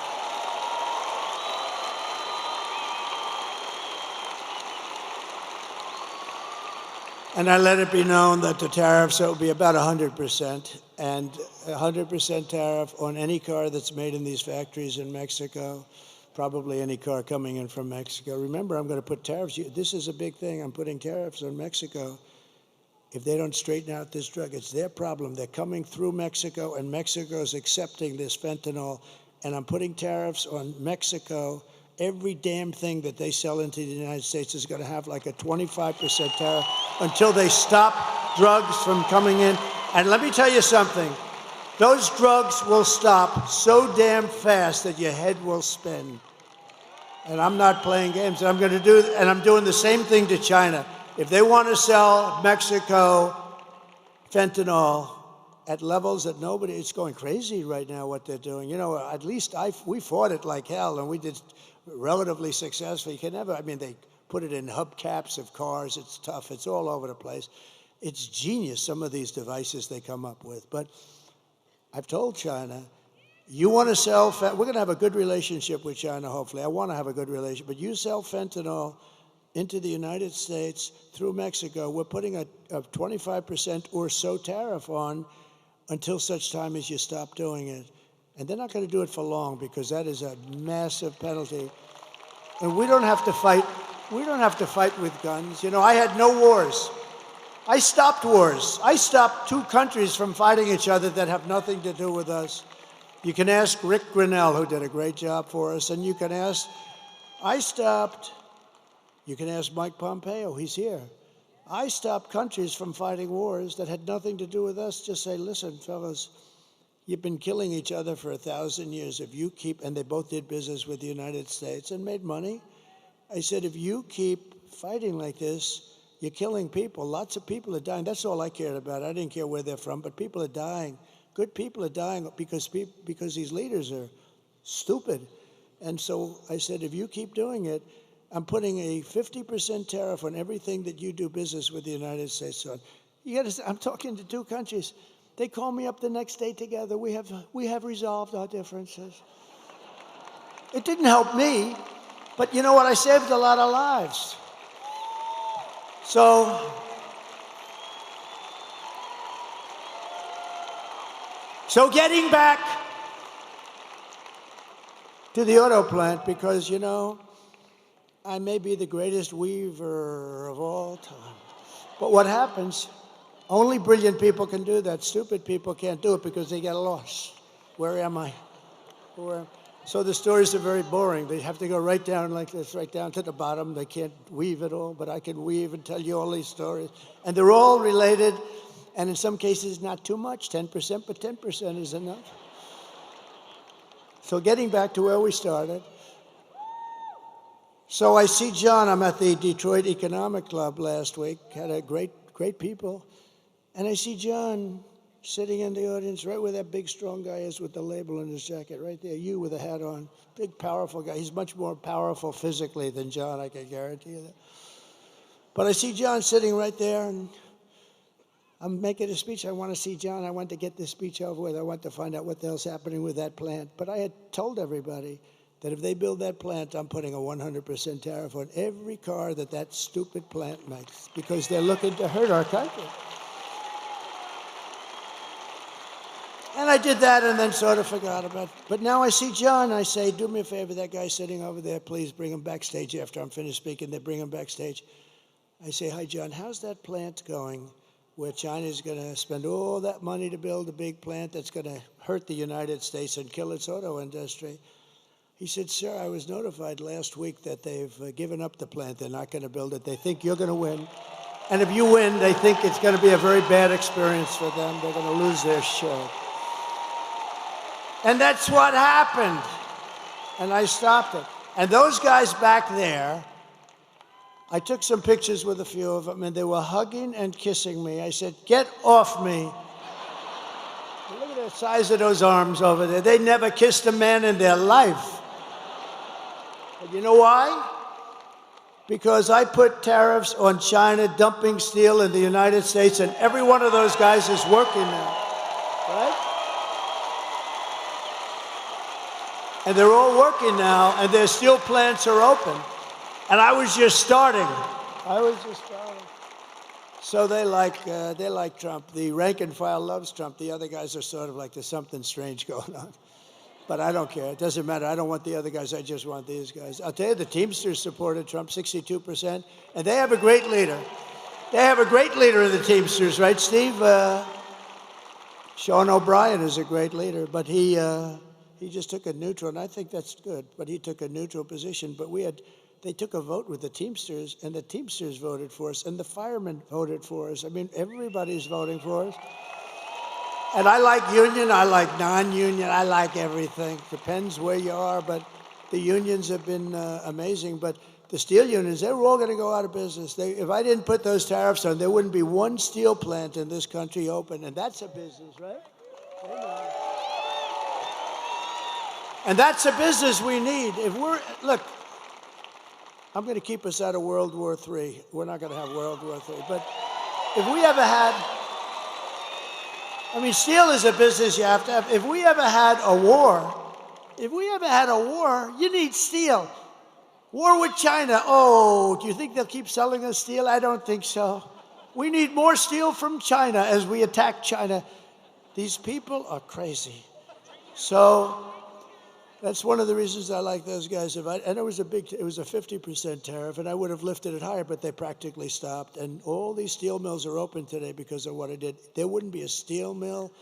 And I let it be known that the tariffs will be about 100%, and 100% tariff on any car that's made in these factories in Mexico, probably any car coming in from Mexico. Remember, I'm going to put tariffs. This is a big thing. I'm putting tariffs on Mexico. If they don't straighten out this drug, it's their problem. They're coming through Mexico, and Mexico's accepting this fentanyl. And I'm putting tariffs on Mexico. Every damn thing that they sell into the United States is going to have like a 25% tariff until they stop drugs from coming in. And let me tell you something. Those drugs will stop so damn fast that your head will spin. And I'm not playing games. And I'm doing the same thing to China. If they want to sell Mexico fentanyl at levels that nobody, it's going crazy right now what they're doing. You know, at least we fought it like hell, and we did relatively successfully. You can never, I mean, they put it in hubcaps of cars. It's tough. It's all over the place. It's genius, some of these devices they come up with. But I've told China, You want to sell, we're going to have a good relationship with China, hopefully. I want to have a good relationship. But you sell fentanyl into the United States through Mexico, we're putting a 25% or so tariff on until such time as you stop doing it. And they're not going to do it for long because that is a massive penalty. And we don't have to fight. We don't have to fight with guns. You know, I had no wars. I stopped wars. I stopped two countries from fighting each other that have nothing to do with us. You can ask Rick Grinnell, who did a great job for us, and you can ask, you can ask Mike Pompeo, he's here. I stopped countries from fighting wars that had nothing to do with us. Just say, listen, fellas, you've been killing each other for 1,000 years. If you keep, and they both did business with the United States and made money. I said, if you keep fighting like this, you're killing people. Lots of people are dying. That's all I cared about. I didn't care where they're from, but people are dying. Good people are dying because these leaders are stupid. And so I said, if you keep doing it, I'm putting a 50% tariff on everything that you do business with the United States on. I'm talking to two countries. They call me up the next day together. We have resolved our differences. It didn't help me, but you know what? I saved a lot of lives. So getting back to the auto plant, because, you know, I may be the greatest weaver of all time. But what happens, only brilliant people can do that. Stupid people can't do it because they get lost. Where am I? So the stories are very boring. They have to go right down like this, right down to the bottom. They can't weave it all, but I can weave and tell you all these stories. And they're all related, and in some cases, not too much, 10%, but 10% is enough. So getting back to where we started. So I see John. I'm at the Detroit Economic Club last week. Had a great people. And I see John sitting in the audience right where that big, strong guy is with the label in his jacket, right there. You with a hat on. Big, powerful guy. He's much more powerful physically than John, I can guarantee you that. But I see John sitting right there, and I'm making a speech. I want to see John. I want to get this speech over with. I want to find out what the hell's happening with that plant. But I had told everybody that if they build that plant, I'm putting a 100% tariff on every car that stupid plant makes, because they're looking to hurt our country. And I did that and then sort of forgot about it. But now I see John. I say, do me a favor, that guy sitting over there, please bring him backstage after I'm finished speaking. They bring him backstage. I say, hi, John, how's that plant going where China's going to spend all that money to build a big plant that's going to hurt the United States and kill its auto industry? He said, sir, I was notified last week that they've given up the plant. They're not going to build it. They think you're going to win. And if you win, they think it's going to be a very bad experience for them. They're going to lose their shirt. And that's what happened. And I stopped it. And those guys back there, I took some pictures with a few of them, and they were hugging and kissing me. I said, get off me. Look at the size of those arms over there. They never kissed a man in their life. But you know why? Because I put tariffs on China dumping steel in the United States, and every one of those guys is working now, right? And they're all working now, and their steel plants are open. And I was just starting. So they like Trump. The rank and file loves Trump. The other guys are sort of like, there's something strange going on. But I don't care. It doesn't matter. I don't want the other guys. I just want these guys. I'll tell you, the Teamsters supported Trump, 62%. And they have a great leader. They have a great leader in the Teamsters, right, Steve? Sean O'Brien is a great leader, but he just took a neutral, and I think that's good. But he took a neutral position. But they took a vote with the Teamsters, and the Teamsters voted for us, and the firemen voted for us. I mean, everybody's voting for us. And I like union, I like non-union, I like everything. Depends where you are, but the unions have been amazing. But the steel unions, they were all going to go out of business. If I didn't put those tariffs on, there wouldn't be one steel plant in this country open, and that's a business, right? And that's a business we need. Look, I'm going to keep us out of World War III. We're not going to have World War III. But if we ever had, I mean, steel is a business you have to have. If we ever had a war, you need steel. War with China. Oh, do you think they'll keep selling us steel? I don't think so. We need more steel from China as we attack China. These people are crazy. So that's one of the reasons I like those guys. And it was a 50% tariff, and I would have lifted it higher, but they practically stopped. And all these steel mills are open today because of what I did. There wouldn't be a steel mill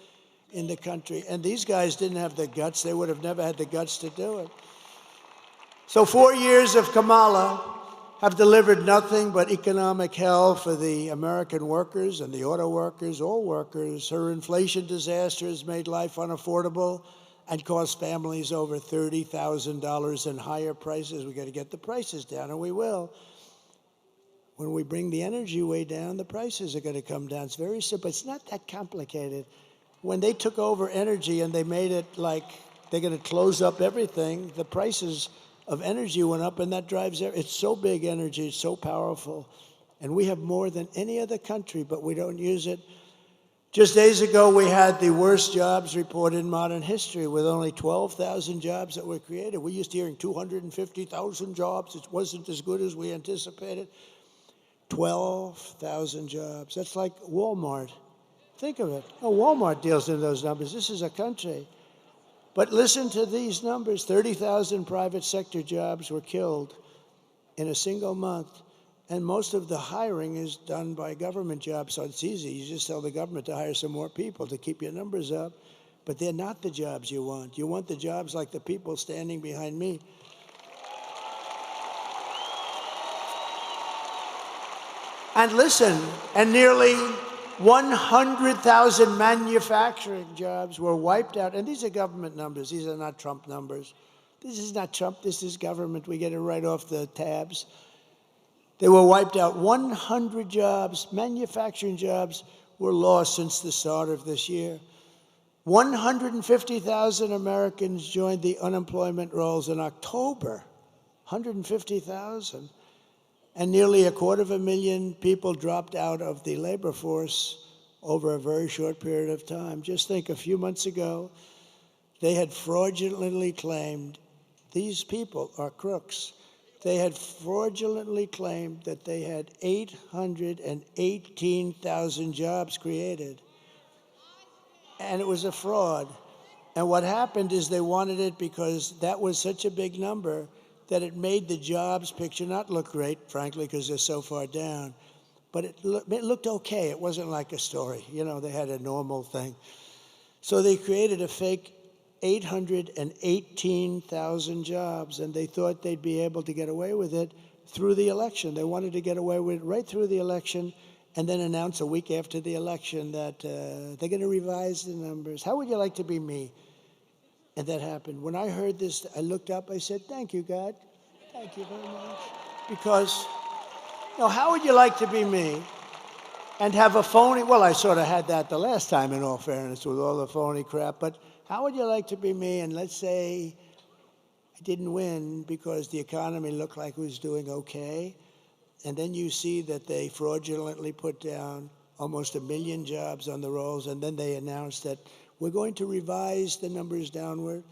in the country. And these guys didn't have the guts. They would have never had the guts to do it. So 4 years of Kamala have delivered nothing but economic hell for the American workers and the auto workers, all workers. Her inflation disaster has made life unaffordable and cost families over $30,000 in higher prices. We got to get the prices down, and we will. When we bring the energy way down, the prices are going to come down. It's very simple. It's not that complicated. When they took over energy and they made it like they're going to close up everything, the prices of energy went up, and that drives it. It's so big, energy, it's so powerful. And we have more than any other country, but we don't use it. Just days ago, we had the worst jobs report in modern history with only 12,000 jobs that were created. We used to hearing 250,000 jobs. It wasn't as good as we anticipated. 12,000 jobs. That's like Walmart. Think of it. Oh, Walmart deals in those numbers. This is a country. But listen to these numbers. 30,000 private sector jobs were killed in a single month. And most of the hiring is done by government jobs, so it's easy. You just tell the government to hire some more people to keep your numbers up. But they're not the jobs you want. You want the jobs like the people standing behind me. And listen, and nearly 100,000 manufacturing jobs were wiped out. And these are government numbers. These are not Trump numbers. This is not Trump. This is government. We get it right off the tabs. They were wiped out. 100 jobs, manufacturing jobs, were lost since the start of this year. 150,000 Americans joined the unemployment rolls in October. 150,000. And nearly 250,000 people dropped out of the labor force over a very short period of time. Just think, a few months ago, they had fraudulently claimed, these people are crooks, they had fraudulently claimed that they had 818,000 jobs created. And it was a fraud. And what happened is they wanted it because that was such a big number that it made the jobs picture not look great, frankly, because they're so far down. But it looked okay. It wasn't like a story. You know, they had a normal thing. So they created a fake 818,000 jobs, and they thought they'd be able to get away with it through the election. They wanted to get away with it right through the election and then announce a week after the election that they're going to revise the numbers. How would you like to be me? And that happened. When I heard this, I looked up, I said, thank you, God. Thank you very much. Because, you know, how would you like to be me and have a phony, well, I sort of had that the last time, in all fairness, with all the phony crap, but how would you like to be me? And let's say I didn't win because the economy looked like it was doing okay. And then you see that they fraudulently put down almost 1 million jobs on the rolls. And then they announced that we're going to revise the numbers downward.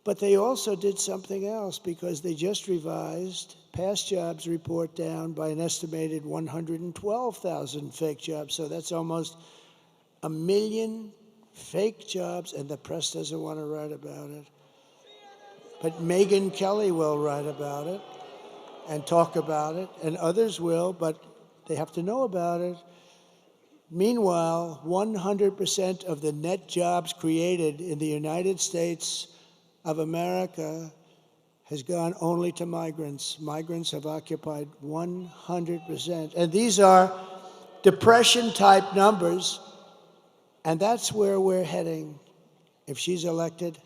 But they also did something else because they just revised past jobs report down by an estimated 112,000 fake jobs. So that's almost 1 million fake jobs, and the press doesn't want to write about it. But Megyn Kelly will write about it and talk about it, and others will, but they have to know about it. Meanwhile, 100% of the net jobs created in the United States of America has gone only to migrants. Migrants have occupied 100%. And these are depression-type numbers. And that's where we're heading. If she's elected,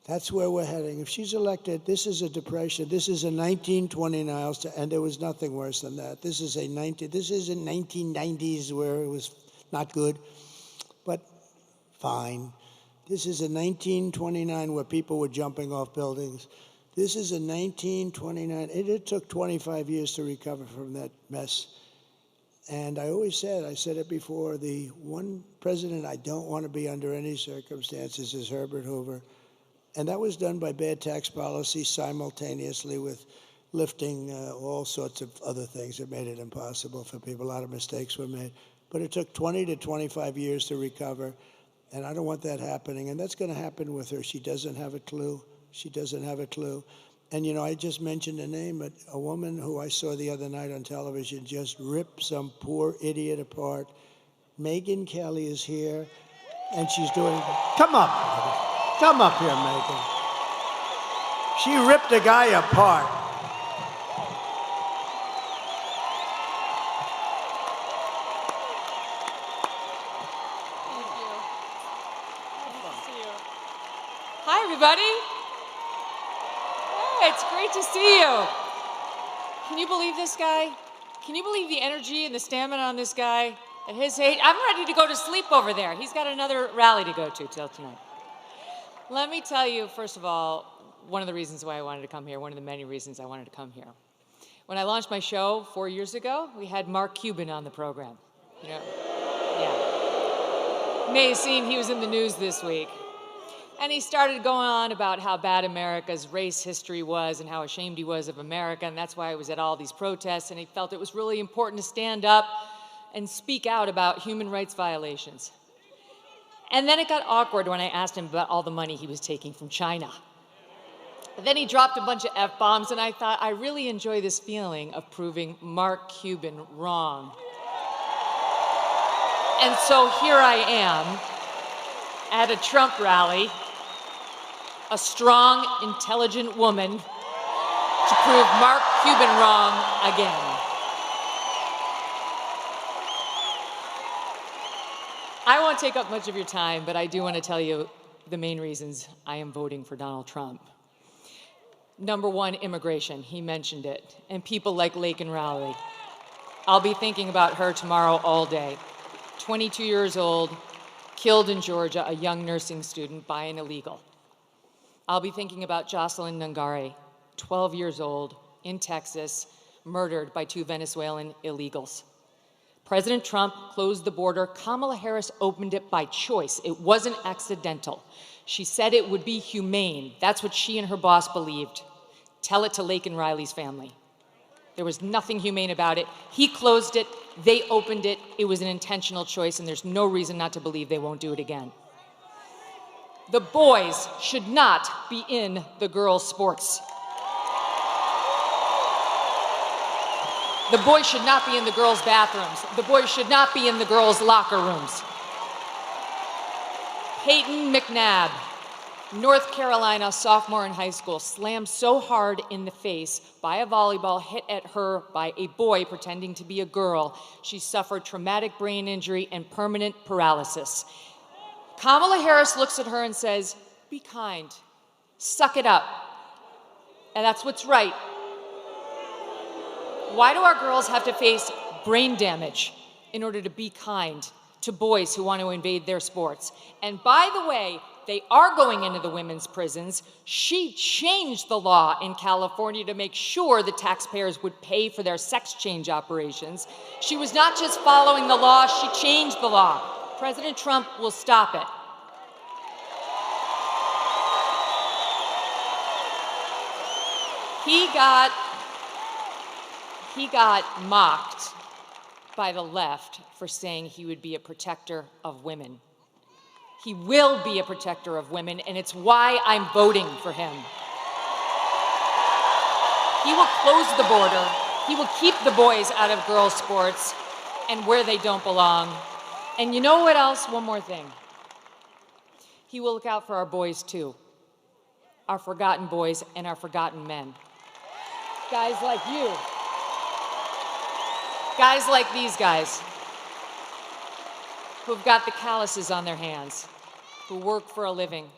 that's where we're heading. If she's elected, this is a depression. This is a 1929, and there was nothing worse than that. This is in 1990s where it was not good, but fine. This is a 1929 where people were jumping off buildings. This is a 1929. It took 25 years to recover from that mess. And I said it before, the one president I don't want to be under any circumstances is Herbert Hoover. And that was done by bad tax policy simultaneously with lifting all sorts of other things that made it impossible for people. A lot of mistakes were made. But it took 20 to 25 years to recover. And I don't want that happening. And that's going to happen with her. She doesn't have a clue. She doesn't have a clue. And, you know, I just mentioned a name, but a woman who I saw the other night on television just ripped some poor idiot apart. Megyn Kelly is here, and she's doing, come up here, Megyn. She ripped a guy apart. Thank you. Nice to see you. Hi, everybody. Hey, it's great to see you. Can you believe this guy? Can you believe the energy and the stamina on this guy? At his age, I'm ready to go to sleep over there. He's got another rally to go to till tonight. Let me tell you, first of all, one of the reasons why I wanted to come here, one of the many reasons I wanted to come here. When I launched my show 4 years ago, we had Mark Cuban on the program. You know, yeah. You may have seen he was in the news this week. And he started going on about how bad America's race history was and how ashamed he was of America, and that's why he was at all these protests, and he felt it was really important to stand up and speak out about human rights violations. And then it got awkward when I asked him about all the money he was taking from China. And then he dropped a bunch of F-bombs, and I thought, I really enjoy this feeling of proving Mark Cuban wrong. And so here I am at a Trump rally, a strong, intelligent woman to prove Mark Cuban wrong again. I won't take up much of your time, but I do want to tell you the main reasons I am voting for Donald Trump. Number one, immigration. He mentioned it. And people like Lake and Raleigh. I'll be thinking about her tomorrow all day. 22 years old, killed in Georgia, a young nursing student by an illegal. I'll be thinking about Jocelyn Nungare, 12 years old, in Texas, murdered by 2 Venezuelan illegals. President Trump closed the border. Kamala Harris opened it by choice. It wasn't accidental. She said it would be humane. That's what she and her boss believed. Tell it to Lake and Riley's family. There was nothing humane about it. He closed it. They opened it. It was an intentional choice, and there's no reason not to believe they won't do it again. The boys should not be in the girls' sports. The boys should not be in the girls' bathrooms. The boys should not be in the girls' locker rooms. Peyton McNabb, North Carolina sophomore in high school, slammed so hard in the face by a volleyball hit at her by a boy pretending to be a girl, she suffered traumatic brain injury and permanent paralysis. Kamala Harris looks at her and says, be kind, suck it up. And that's what's right. Why do our girls have to face brain damage in order to be kind to boys who want to invade their sports? And by the way, they are going into the women's prisons. She changed the law in California to make sure the taxpayers would pay for their sex change operations. She was not just following the law, she changed the law. President Trump will stop it. He got mocked by the left for saying he would be a protector of women. He will be a protector of women, and it's why I'm voting for him. He will close the border. He will keep the boys out of girls' sports and where they don't belong. And you know what else? One more thing. He will look out for our boys, too. Our forgotten boys and our forgotten men. Guys like you. Guys like these guys who've got the calluses on their hands, who work for a living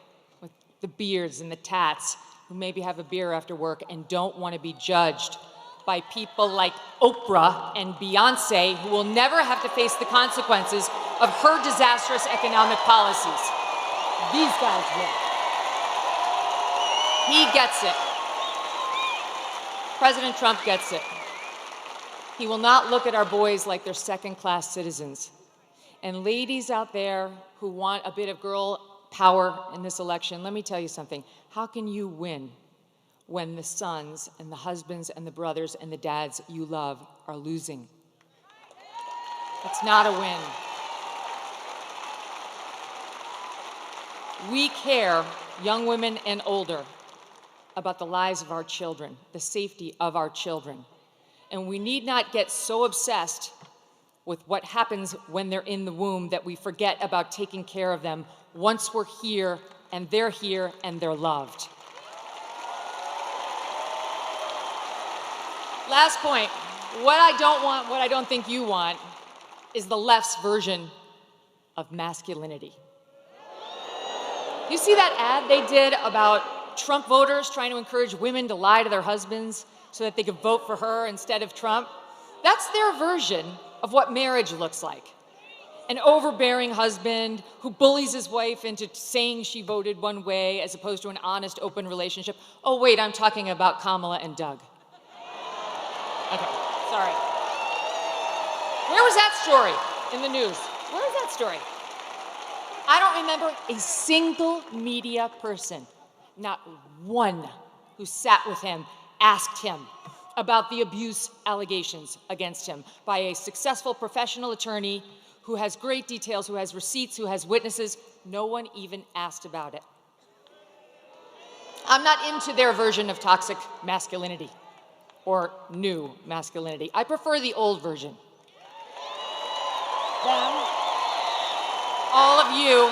with the beards and the tats, who maybe have a beer after work and don't want to be judged by people like Oprah and Beyonce, who will never have to face the consequences of her disastrous economic policies. These guys will. He gets it. President Trump gets it. He will not look at our boys like they're second-class citizens. And ladies out there who want a bit of girl power in this election, let me tell you something. How can you win when the sons and the husbands and the brothers and the dads you love are losing? It's not a win. We care, young women and older, about the lives of our children, the safety of our children. And we need not get so obsessed with what happens when they're in the womb that we forget about taking care of them once we're here and they're loved. Last point, what I don't want, what I don't think you want, is the left's version of masculinity. You see that ad they did about Trump voters trying to encourage women to lie to their husbands so that they could vote for her instead of Trump? That's their version of what marriage looks like. An overbearing husband who bullies his wife into saying she voted one way as opposed to an honest, open relationship. Oh, wait, I'm talking about Kamala and Doug. Okay, sorry. Where was that story in the news? Where is that story? I don't remember a single media person, not one, who sat with him, asked him about the abuse allegations against him by a successful professional attorney who has great details, who has receipts, who has witnesses. No one even asked about it. I'm not into their version of toxic masculinity or new masculinity. I prefer the old version. Them, all of you,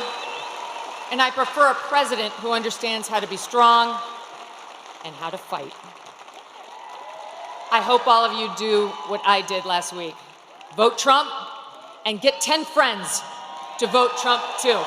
and I prefer a president who understands how to be strong and how to fight. I hope all of you do what I did last week. Vote Trump and get 10 friends to vote Trump too.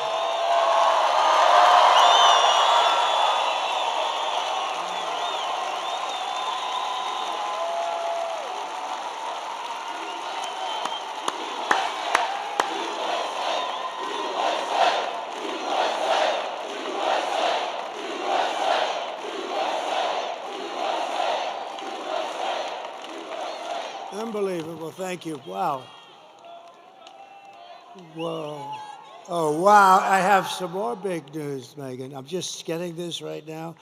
Unbelievable. Thank you. Wow. Whoa. Oh, wow. I have some more big news, Megyn. I'm just getting this right now.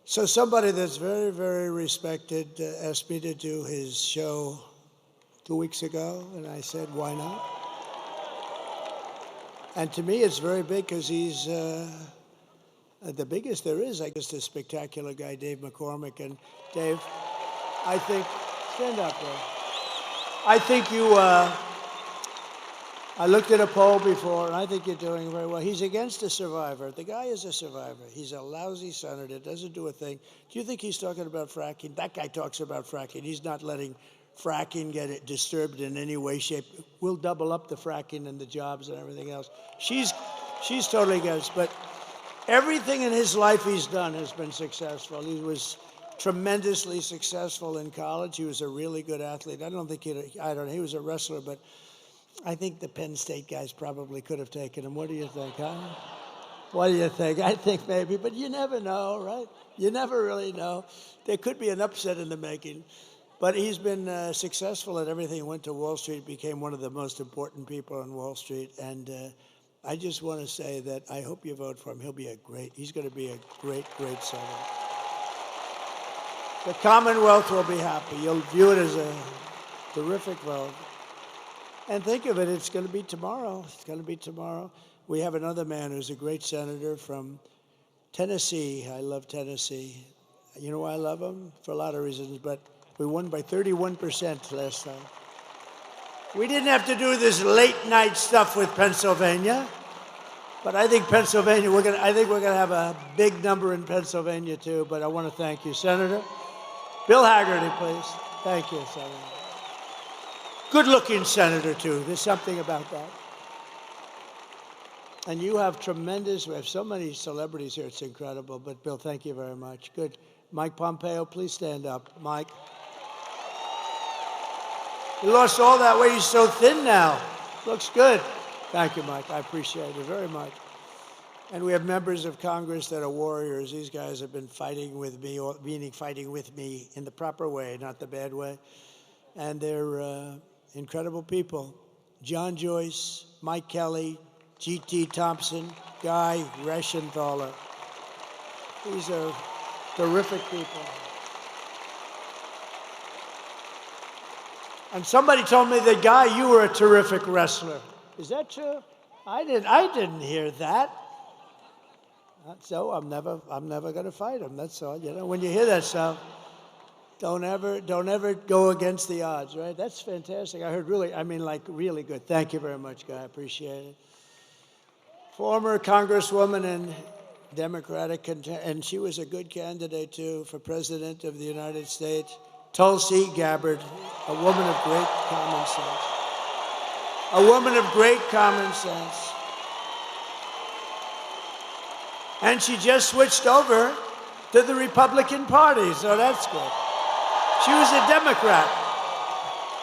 So somebody that's very, very respected asked me to do his show 2 weeks ago, and I said, why not? And to me, it's very big because he's the biggest there is, I guess, the spectacular guy, Dave McCormick. And Dave, I think, stand up there. I think you, I looked at a poll before, and I think you're doing very well. He's against a survivor. The guy is a survivor. He's a lousy senator, doesn't do a thing. Do you think he's talking about fracking? That guy talks about fracking. He's not letting fracking get it disturbed in any way, shape. We'll double up the fracking and the jobs and everything else. She's totally against, but everything in his life he's done has been successful. He was tremendously successful in college. He was a really good athlete. I don't know, he was a wrestler, but I think the Penn State guys probably could have taken him. What do you think, huh? What do you think? I think maybe, but you never know, right? You never really know. There could be an upset in the making. But he's been successful at everything. He went to Wall Street, became one of the most important people on Wall Street. And I just want to say that I hope you vote for him. He's going to be a great, great senator. The Commonwealth will be happy. You'll view it as a terrific vote. And think of it, it's going to be tomorrow. It's going to be tomorrow. We have another man who's a great senator from Tennessee. I love Tennessee. You know why I love him? For a lot of reasons, but we won by 31% last time. We didn't have to do this late night stuff with Pennsylvania, but I think Pennsylvania, I think we're gonna have a big number in Pennsylvania too. But I want to thank you, Senator. Bill Haggerty, please. Thank you, Senator. Good-looking senator too. There's something about that. And you have tremendous. We have so many celebrities here. It's incredible. But Bill, thank you very much. Good. Mike Pompeo, please stand up. Mike. He lost all that weight. He's so thin now. Looks good. Thank you, Mike. I appreciate it very much. And we have members of Congress that are warriors. These guys have been fighting with me, meaning fighting with me in the proper way, not the bad way. and they're incredible people. John Joyce, Mike Kelly, G.T. Thompson, Guy Reschenthaler. These are terrific people. And somebody told me that, Guy, you were a terrific wrestler. Is that true? I didn't hear that. So I'm never going to fight him. That's all. You know, when you hear that stuff, don't ever go against the odds, right? That's fantastic. I heard really good. Thank you very much, Guy. I appreciate it. Former Congresswoman and Democratic, and she was a good candidate too for President of the United States, Tulsi Gabbard, a woman of great common sense. A woman of great common sense. And she just switched over to the Republican Party, so that's good. She was a Democrat.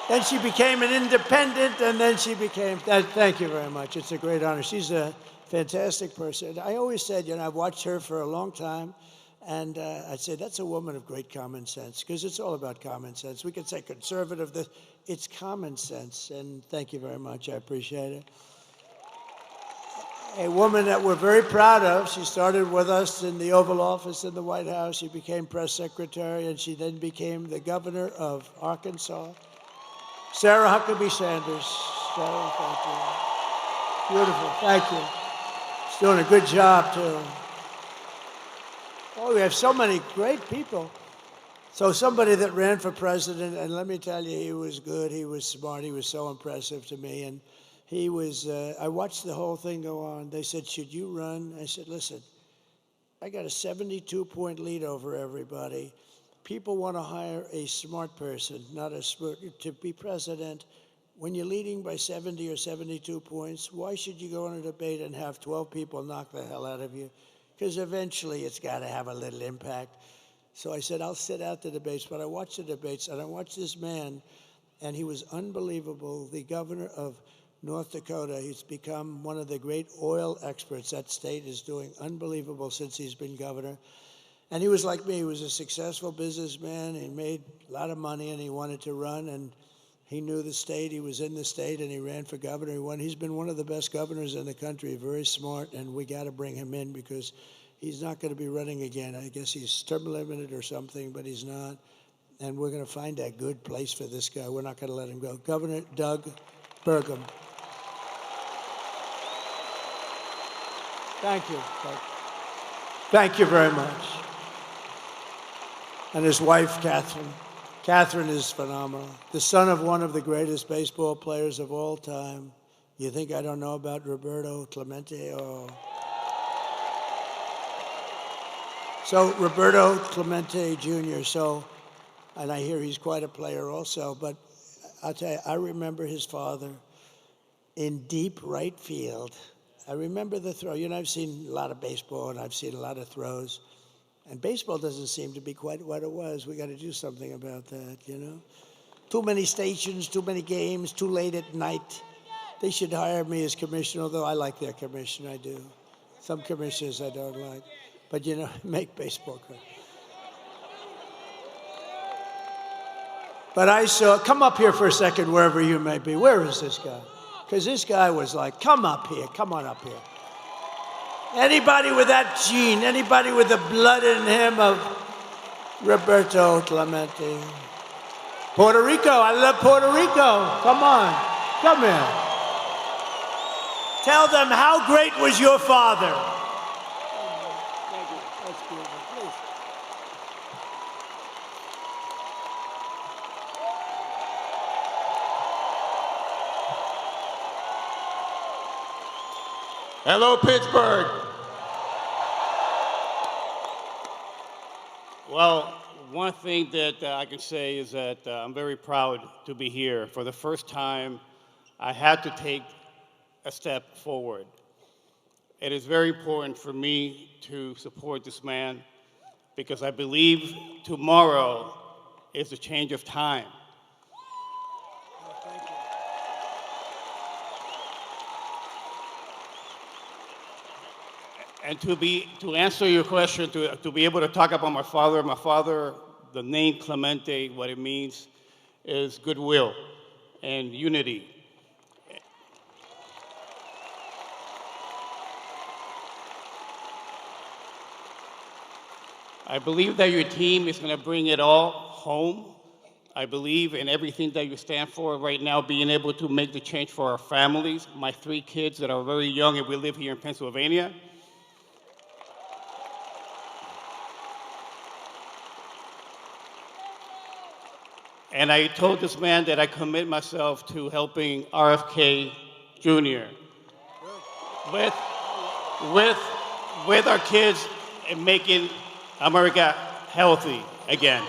Then she became an independent, and then she became, thank you very much. It's a great honor. She's a fantastic person. I always said, you know, I've watched her for a long time, and I'd say that's a woman of great common sense, because it's all about common sense. We could say conservative, it's common sense, and thank you very much. I appreciate it. A woman that we're very proud of. She started with us in the Oval Office in the White House. She became press secretary, and she then became the governor of Arkansas. Sarah Huckabee Sanders. Sarah, thank you. Beautiful, thank you. She's doing a good job, too. Oh, we have so many great people. So somebody that ran for president, and let me tell you, he was good, he was smart, he was so impressive to me, and he was, I watched the whole thing go on. They said, should you run? I said, listen, I got a 72-point lead over everybody. People want to hire a smart person, not a smart, to be president. When you're leading by 70 or 72 points, why should you go on a debate and have 12 people knock the hell out of you? Because eventually it's got to have a little impact. So I said, I'll sit out the debates, but I watched the debates, and I watched this man, and he was unbelievable, the governor of North Dakota. He's become one of the great oil experts. That state is doing unbelievable since he's been governor. And he was like me. He was a successful businessman. He made a lot of money, and he wanted to run, and he knew the state. He was in the state, and he ran for governor. He won. He's been one of the best governors in the country, very smart, and we got to bring him in because he's not going to be running again. I guess he's term limited or something, but he's not. And we're going to find a good place for this guy. We're not going to let him go. Governor Doug Burgum. Thank you. Thank you very much. And his wife, Catherine. Catherine is phenomenal. The son of one of the greatest baseball players of all time. You think I don't know about Roberto Clemente? Oh. So Roberto Clemente Jr., and I hear he's quite a player also, but I'll tell you, I remember his father in deep right field. I remember the throw. You know, I've seen a lot of baseball, and I've seen a lot of throws. And baseball doesn't seem to be quite what it was. We got to do something about that, you know? Too many stations, too many games, too late at night. They should hire me as commissioner, although I like their commissioner, I do. Some commissioners I don't like. But, you know, make baseball good. But I saw, come up here for a second, wherever you may be. Where is this guy? Because this guy was like, come up here, come on up here. Anybody with that gene, anybody with the blood in him of Roberto Clemente. Puerto Rico, I love Puerto Rico. Come on, come here. Tell them how great was your father. Thank you, that's beautiful, please. Hello, Pittsburgh. Well, one thing that I can say is that I'm very proud to be here. For the first time, I had to take a step forward. It is very important for me to support this man because I believe tomorrow is a change of time. And to answer your question, to be able to talk about my father, the name Clemente, what it means, is goodwill and unity. I believe that your team is going to bring it all home. I believe in everything that you stand for right now, being able to make the change for our families. My 3 kids that are very young, and we live here in Pennsylvania. And I told this man that I commit myself to helping RFK Jr. with our kids and making America healthy again.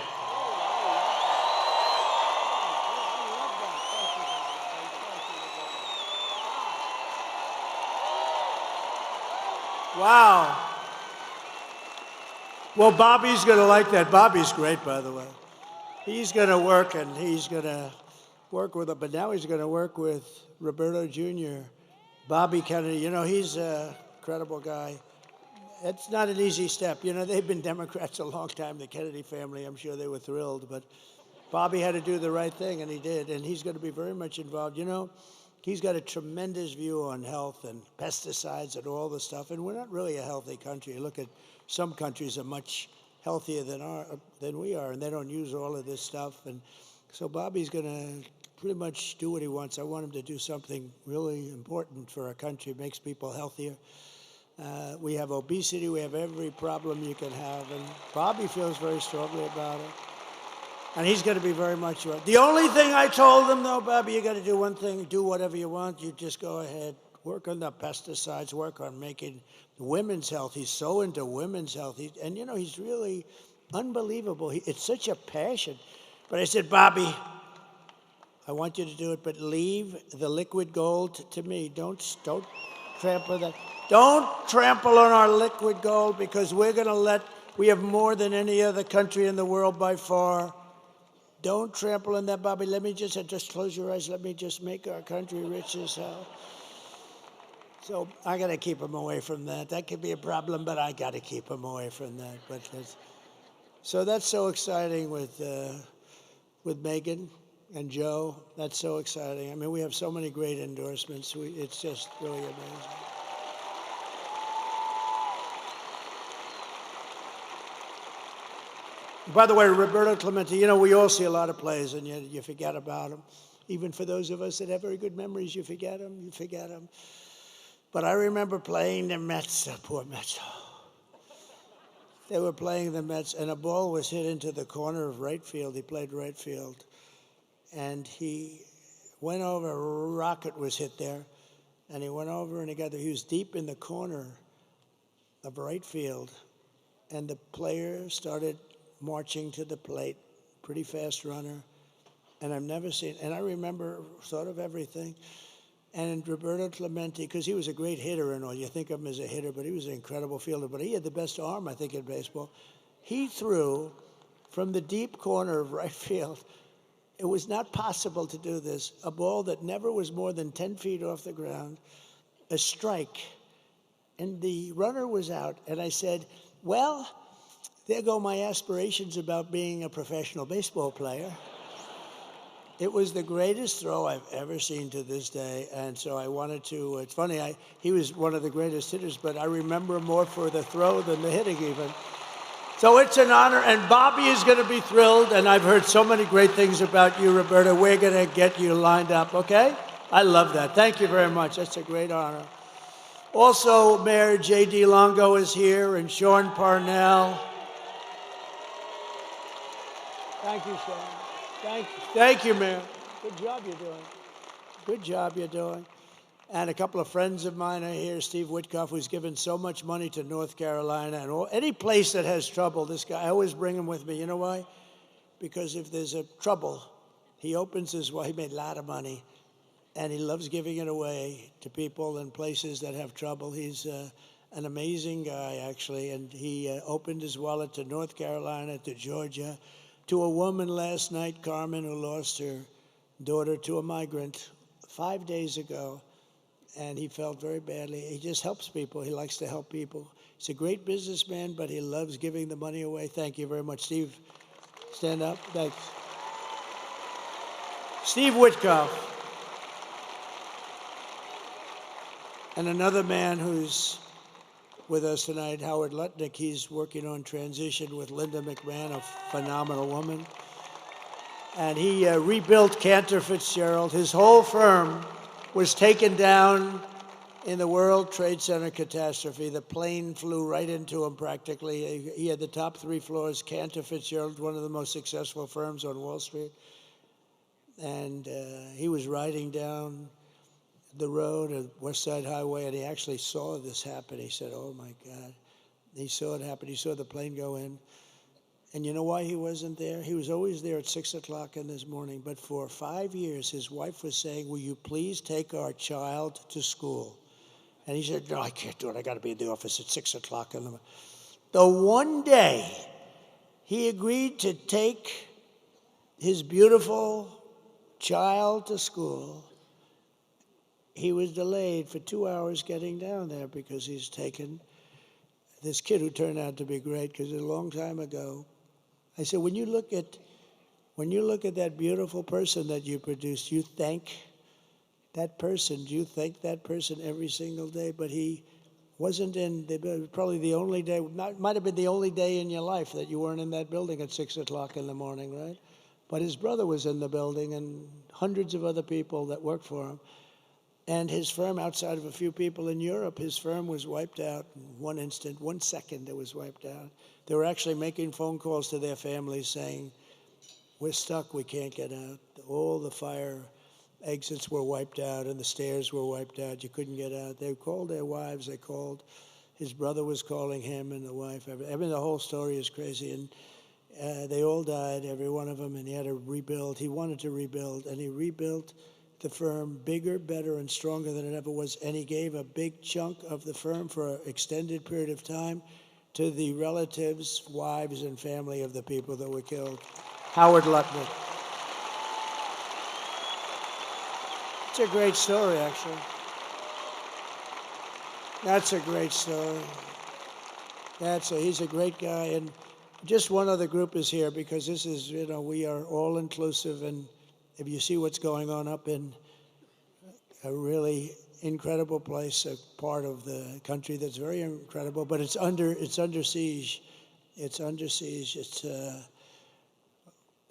Wow. Well, Bobby's going to like that. Bobby's great, by the way. He's going to work, and he's going to work with it, but now he's going to work with Roberto Jr., Bobby Kennedy. You know, he's a credible guy. It's not an easy step. You know, they've been Democrats a long time, the Kennedy family. I'm sure they were thrilled, but Bobby had to do the right thing, and he did, and he's going to be very much involved. You know, he's got a tremendous view on health and pesticides and all the stuff, and we're not really a healthy country. Look at some countries are much healthier than we are, and they don't use all of this stuff. And so Bobby's going to pretty much do what he wants. I want him to do something really important for our country, makes people healthier. We have obesity, we have every problem you can have, and Bobby feels very strongly about it. And he's going to be very much right. The only thing I told him, though, Bobby, you got to do one thing, do whatever you want. You just go ahead, work on the pesticides, work on making women's health. He's so into women's health. And, you know, he's really unbelievable. It's such a passion. But I said, Bobby, I want you to do it, but leave the liquid gold to me. Don't trample that. Don't trample on our liquid gold, because we have more than any other country in the world by far. Don't trample on that, Bobby. Let me just close your eyes. Let me just make our country rich as hell. So I got to keep him away from that. That could be a problem, but I got to keep him away from that. So that's so exciting with Megyn and Joe. That's so exciting. I mean, we have so many great endorsements. It's just really amazing. By the way, Roberto Clemente, you know, we all see a lot of plays, and you forget about them. Even for those of us that have very good memories, you forget them. But I remember playing the Mets, the poor Mets. They were playing the Mets, and a ball was hit into the corner of right field. He played right field. And he went over, a rocket was hit there, and he went over and he got there. He was deep in the corner of right field, and the player started marching to the plate, pretty fast runner, and I've never seen, and I remember sort of everything. And Roberto Clemente, because he was a great hitter and all, you think of him as a hitter, but he was an incredible fielder, but he had the best arm, I think, in baseball. He threw from the deep corner of right field. It was not possible to do this. A ball that never was more than 10 feet off the ground, a strike, and the runner was out, and I said, well, there go my aspirations about being a professional baseball player. It was the greatest throw I've ever seen to this day, and so I wanted to, it's funny, he was one of the greatest hitters, but I remember him more for the throw than the hitting even. So it's an honor, and Bobby is going to be thrilled, and I've heard so many great things about you, Roberta. We're going to get you lined up, okay? I love that. Thank you very much. That's a great honor. Also, Mayor J.D. Longo is here, and Sean Parnell. Thank you, Sean. Thank you, Mayor. Good job you're doing. Good job you're doing. And a couple of friends of mine are here. Steve Witkoff, who's given so much money to North Carolina and any place that has trouble. This guy, I always bring him with me. You know why? Because if there's a trouble, he opens his wallet. He made a lot of money, and he loves giving it away to people and places that have trouble. He's an amazing guy, actually, and he opened his wallet to North Carolina, to Georgia, to a woman last night, Carmen, who lost her daughter to a migrant 5 days ago, and he felt very badly. He just helps people. He likes to help people. He's a great businessman, but he loves giving the money away. Thank you very much. Steve, stand up. Thanks. Steve Witkoff. And another man who's with us tonight, Howard Lutnick. He's working on transition with Linda McMahon, a phenomenal woman. And he rebuilt Cantor Fitzgerald. His whole firm was taken down in the World Trade Center catastrophe. The plane flew right into him practically. He had the top 3 floors. Cantor Fitzgerald, one of the most successful firms on Wall Street. And he was riding down the road at West Side Highway, and he actually saw this happen. He said, oh my God. He saw it happen. He saw the plane go in. And you know why he wasn't there? He was always there at 6 o'clock in this morning. But for 5 years, his wife was saying, will you please take our child to school? And he said, no, I can't do it. I got to be in the office at 6 o'clock in the morning. The one day he agreed to take his beautiful child to school, he was delayed for 2 hours getting down there because he's taken this kid who turned out to be great, because a long time ago, I said, when you look at that beautiful person that you produced, you thank that person. Do you thank that person every single day? But he wasn't in, probably the only day, might have been the only day in your life that you weren't in that building at 6 o'clock in the morning, right? But his brother was in the building and hundreds of other people that worked for him. And his firm, outside of a few people in Europe, his firm was wiped out in 1 instant, 1 second it was wiped out. They were actually making phone calls to their families saying, we're stuck, we can't get out. All the fire exits were wiped out and the stairs were wiped out. You couldn't get out. They called their wives, they called, his brother was calling him and the wife. I mean, the whole story is crazy. And they all died, every one of them, and he had to rebuild. He wanted to rebuild, and he rebuilt the firm bigger, better, and stronger than it ever was. And he gave a big chunk of the firm for an extended period of time to the relatives, wives, and family of the people that were killed. Howard Lutnick. It's a great story, actually. That's a great story. He's a great guy. And just one other group is here because this is, we are all inclusive. And if you see what's going on up in a really incredible place, a part of the country that's very incredible, but it's under siege. It's under siege. It's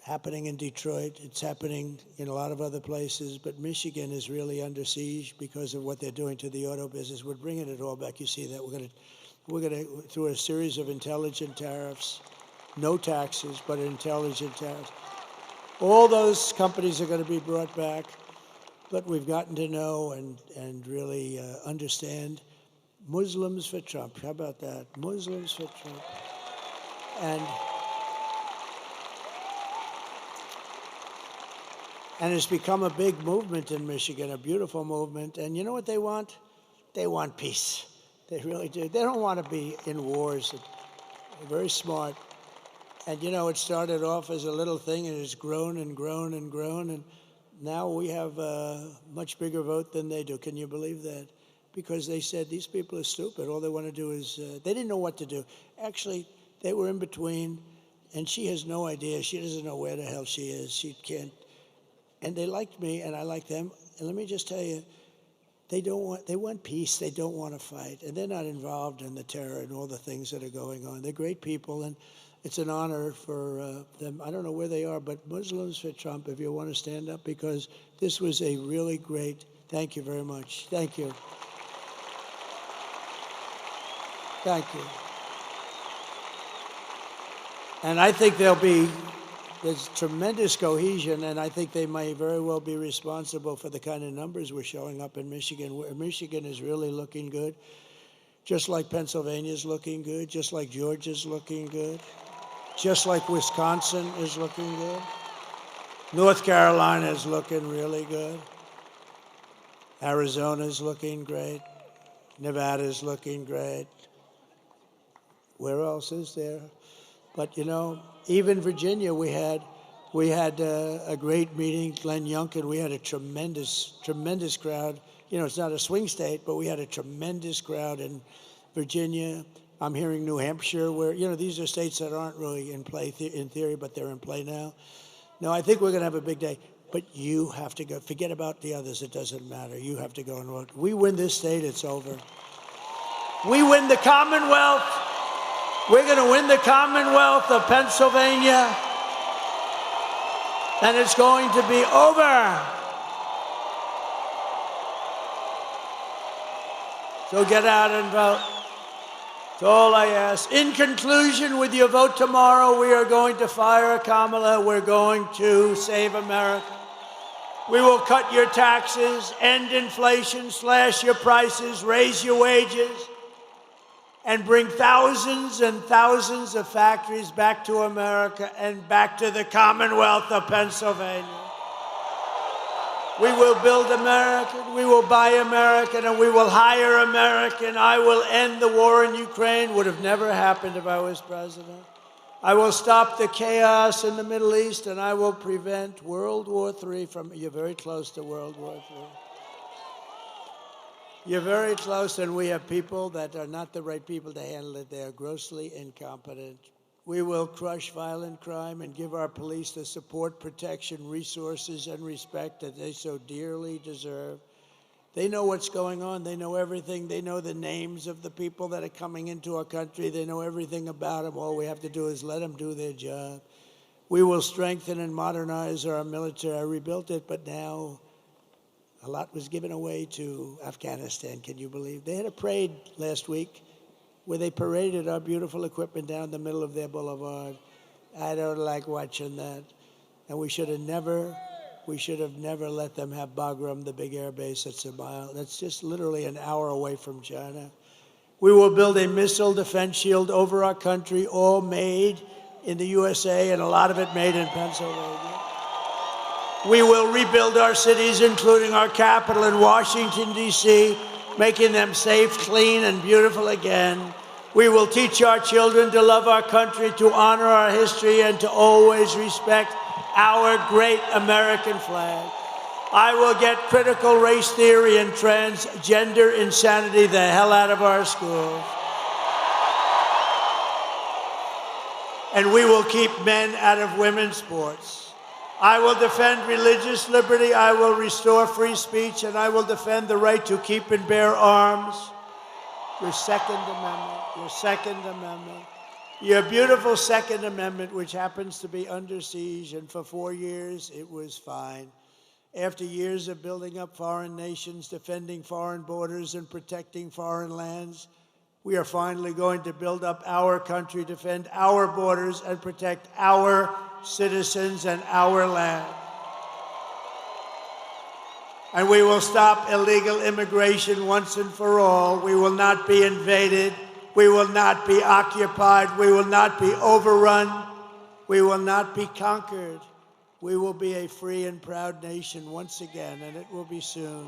happening in Detroit. It's happening in a lot of other places, but Michigan is really under siege because of what they're doing to the auto business. We're bringing it all back. You see that we're gonna through a series of intelligent tariffs, no taxes, but intelligent tariffs. All those companies are going to be brought back, but we've gotten to know and really understand Muslims for Trump. How about that? Muslims for Trump. And it's become a big movement in Michigan, a beautiful movement. And you know what they want? They want peace. They really do. They don't want to be in wars. They're very smart. And, it started off as a little thing, and it's grown and grown and grown. And now we have a much bigger vote than they do. Can you believe that? Because they said these people are stupid. All they want to do is, they didn't know what to do. Actually, they were in between, and she has no idea. She doesn't know where the hell she is. She can't. And they liked me, and I like them. And let me just tell you, they want peace. They don't want to fight. And they're not involved in the terror and all the things that are going on. They're great people, and it's an honor for them. I don't know where they are, but Muslims for Trump, if you want to stand up, because this was a really great, thank you very much. Thank you. Thank you. And I think there's tremendous cohesion, and I think they may very well be responsible for the kind of numbers we're showing up in Michigan. Michigan is really looking good, just like Pennsylvania's looking good, just like Georgia's looking good, just like Wisconsin is looking good. North Carolina is looking really good. Arizona's looking great. Nevada's looking great. Where else is there? But even Virginia, we had a great meeting. Glenn Youngkin, we had a tremendous crowd. It's not a swing state, but we had a tremendous crowd in Virginia. I'm hearing New Hampshire, where these are states that aren't really in play in theory, but they're in play now. No, I think we're going to have a big day. But you have to go. Forget about the others. It doesn't matter. You have to go and vote. We win this state, it's over. We win the Commonwealth. We're going to win the Commonwealth of Pennsylvania. And it's going to be over. So get out and vote. That's all I ask. In conclusion, with your vote tomorrow, we are going to fire Kamala. We're going to save America. We will cut your taxes, end inflation, slash your prices, raise your wages, and bring thousands and thousands of factories back to America and back to the Commonwealth of Pennsylvania. We will build American, we will buy American, and we will hire American. I will end the war in Ukraine. Would have never happened if I was president. I will stop the chaos in the Middle East, and I will prevent World War III from... You're very close to World War III. You're very close, and we have people that are not the right people to handle it. They are grossly incompetent. We will crush violent crime and give our police the support, protection, resources, and respect that they so dearly deserve. They know what's going on. They know everything. They know the names of the people that are coming into our country. They know everything about them. All we have to do is let them do their job. We will strengthen and modernize our military. I rebuilt it, but now a lot was given away to Afghanistan. Can you believe? They had a parade last week where they paraded our beautiful equipment down the middle of their boulevard. I don't like watching that. And we should have never let them have Bagram, the big air base that's a mile. That's just literally an hour away from China. We will build a missile defense shield over our country, all made in the USA, and a lot of it made in Pennsylvania. We will rebuild our cities, including our capital in Washington, D.C., making them safe, clean, and beautiful again. We will teach our children to love our country, to honor our history, and to always respect our great American flag. I will get critical race theory and transgender insanity the hell out of our schools. And we will keep men out of women's sports. I will defend religious liberty, I will restore free speech, and I will defend the right to keep and bear arms. Your Second Amendment, your beautiful Second Amendment, which happens to be under siege, and for 4 years it was fine. After years of building up foreign nations, defending foreign borders, and protecting foreign lands, we are finally going to build up our country, defend our borders, and protect our citizens and our land. And we will stop illegal immigration once and for all. We will not be invaded. We will not be occupied. We will not be overrun. We will not be conquered. We will be a free and proud nation once again, and it will be soon.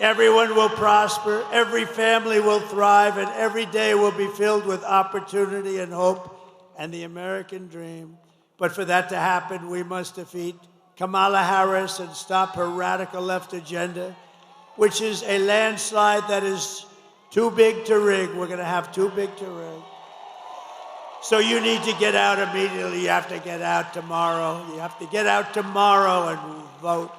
Everyone will prosper, every family will thrive, and every day will be filled with opportunity and hope and the American dream. But for that to happen, we must defeat Kamala Harris and stop her radical left agenda, which is a landslide that is too big to rig. We're going to have too big to rig. So you need to get out immediately. You have to get out tomorrow. You have to get out tomorrow and vote.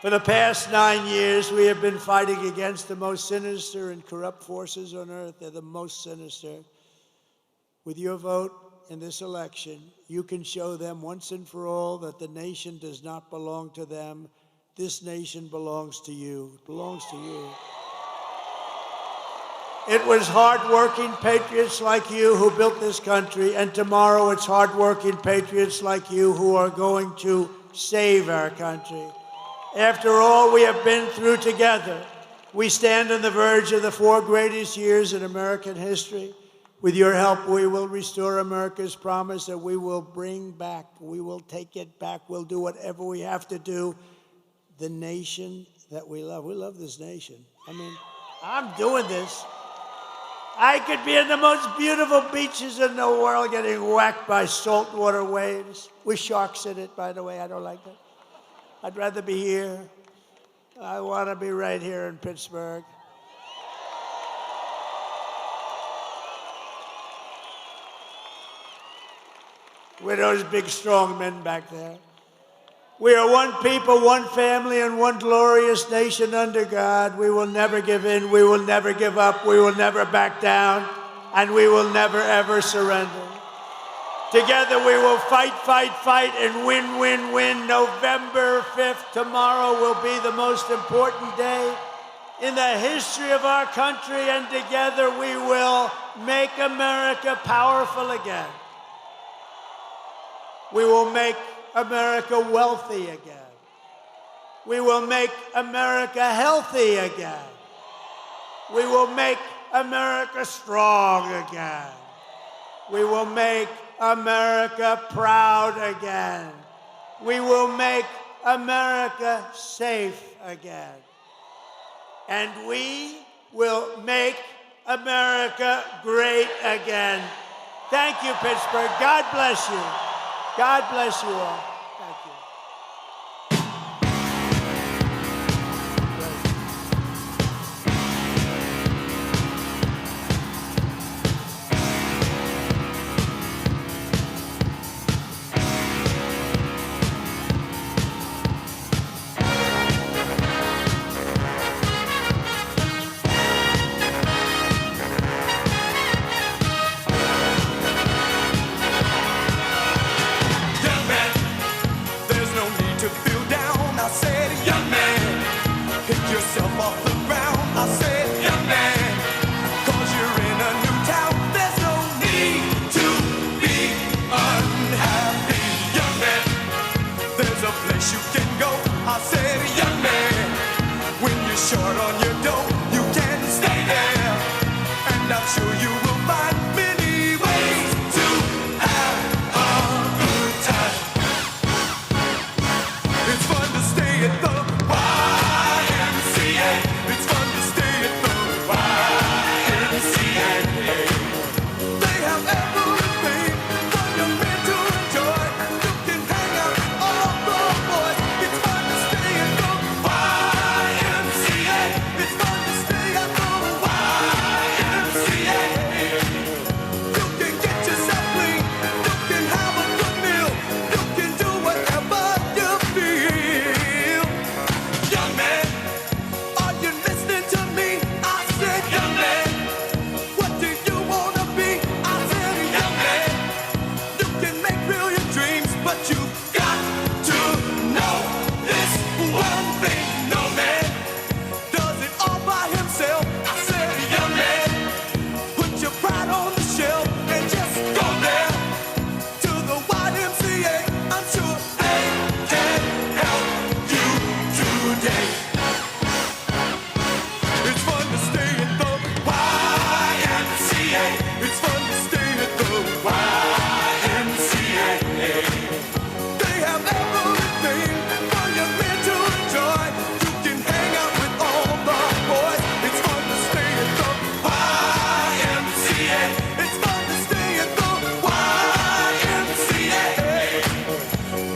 For the past 9 years, we have been fighting against the most sinister and corrupt forces on earth. They're the most sinister. With your vote in this election, you can show them once and for all that the nation does not belong to them. This nation belongs to you. It belongs to you. It was hard-working patriots like you who built this country, and tomorrow it's hard-working patriots like you who are going to save our country. After all we have been through together, we stand on the verge of the 4 greatest years in American history. With your help, we will restore America's promise that we will bring back, we will take it back, we'll do whatever we have to do, the nation that we love. We love this nation. I mean, I'm doing this. I could be in the most beautiful beaches in the world getting whacked by saltwater waves with sharks in it, by the way. I don't like that. I'd rather be here. I want to be right here in Pittsburgh. With those big, strong men back there. We are one people, one family, and one glorious nation under God. We will never give in. We will never give up. We will never back down. And we will never, ever surrender. Together we will fight, fight, fight, and win, win, win. November 5th, tomorrow, will be the most important day in the history of our country, and together we will make America powerful again. We will make America wealthy again. We will make America healthy again. We will make America strong again. We will make America proud again. We will make America safe again. And we will make America great again. Thank you, Pittsburgh. God bless you. God bless you all. Thank you. Short on your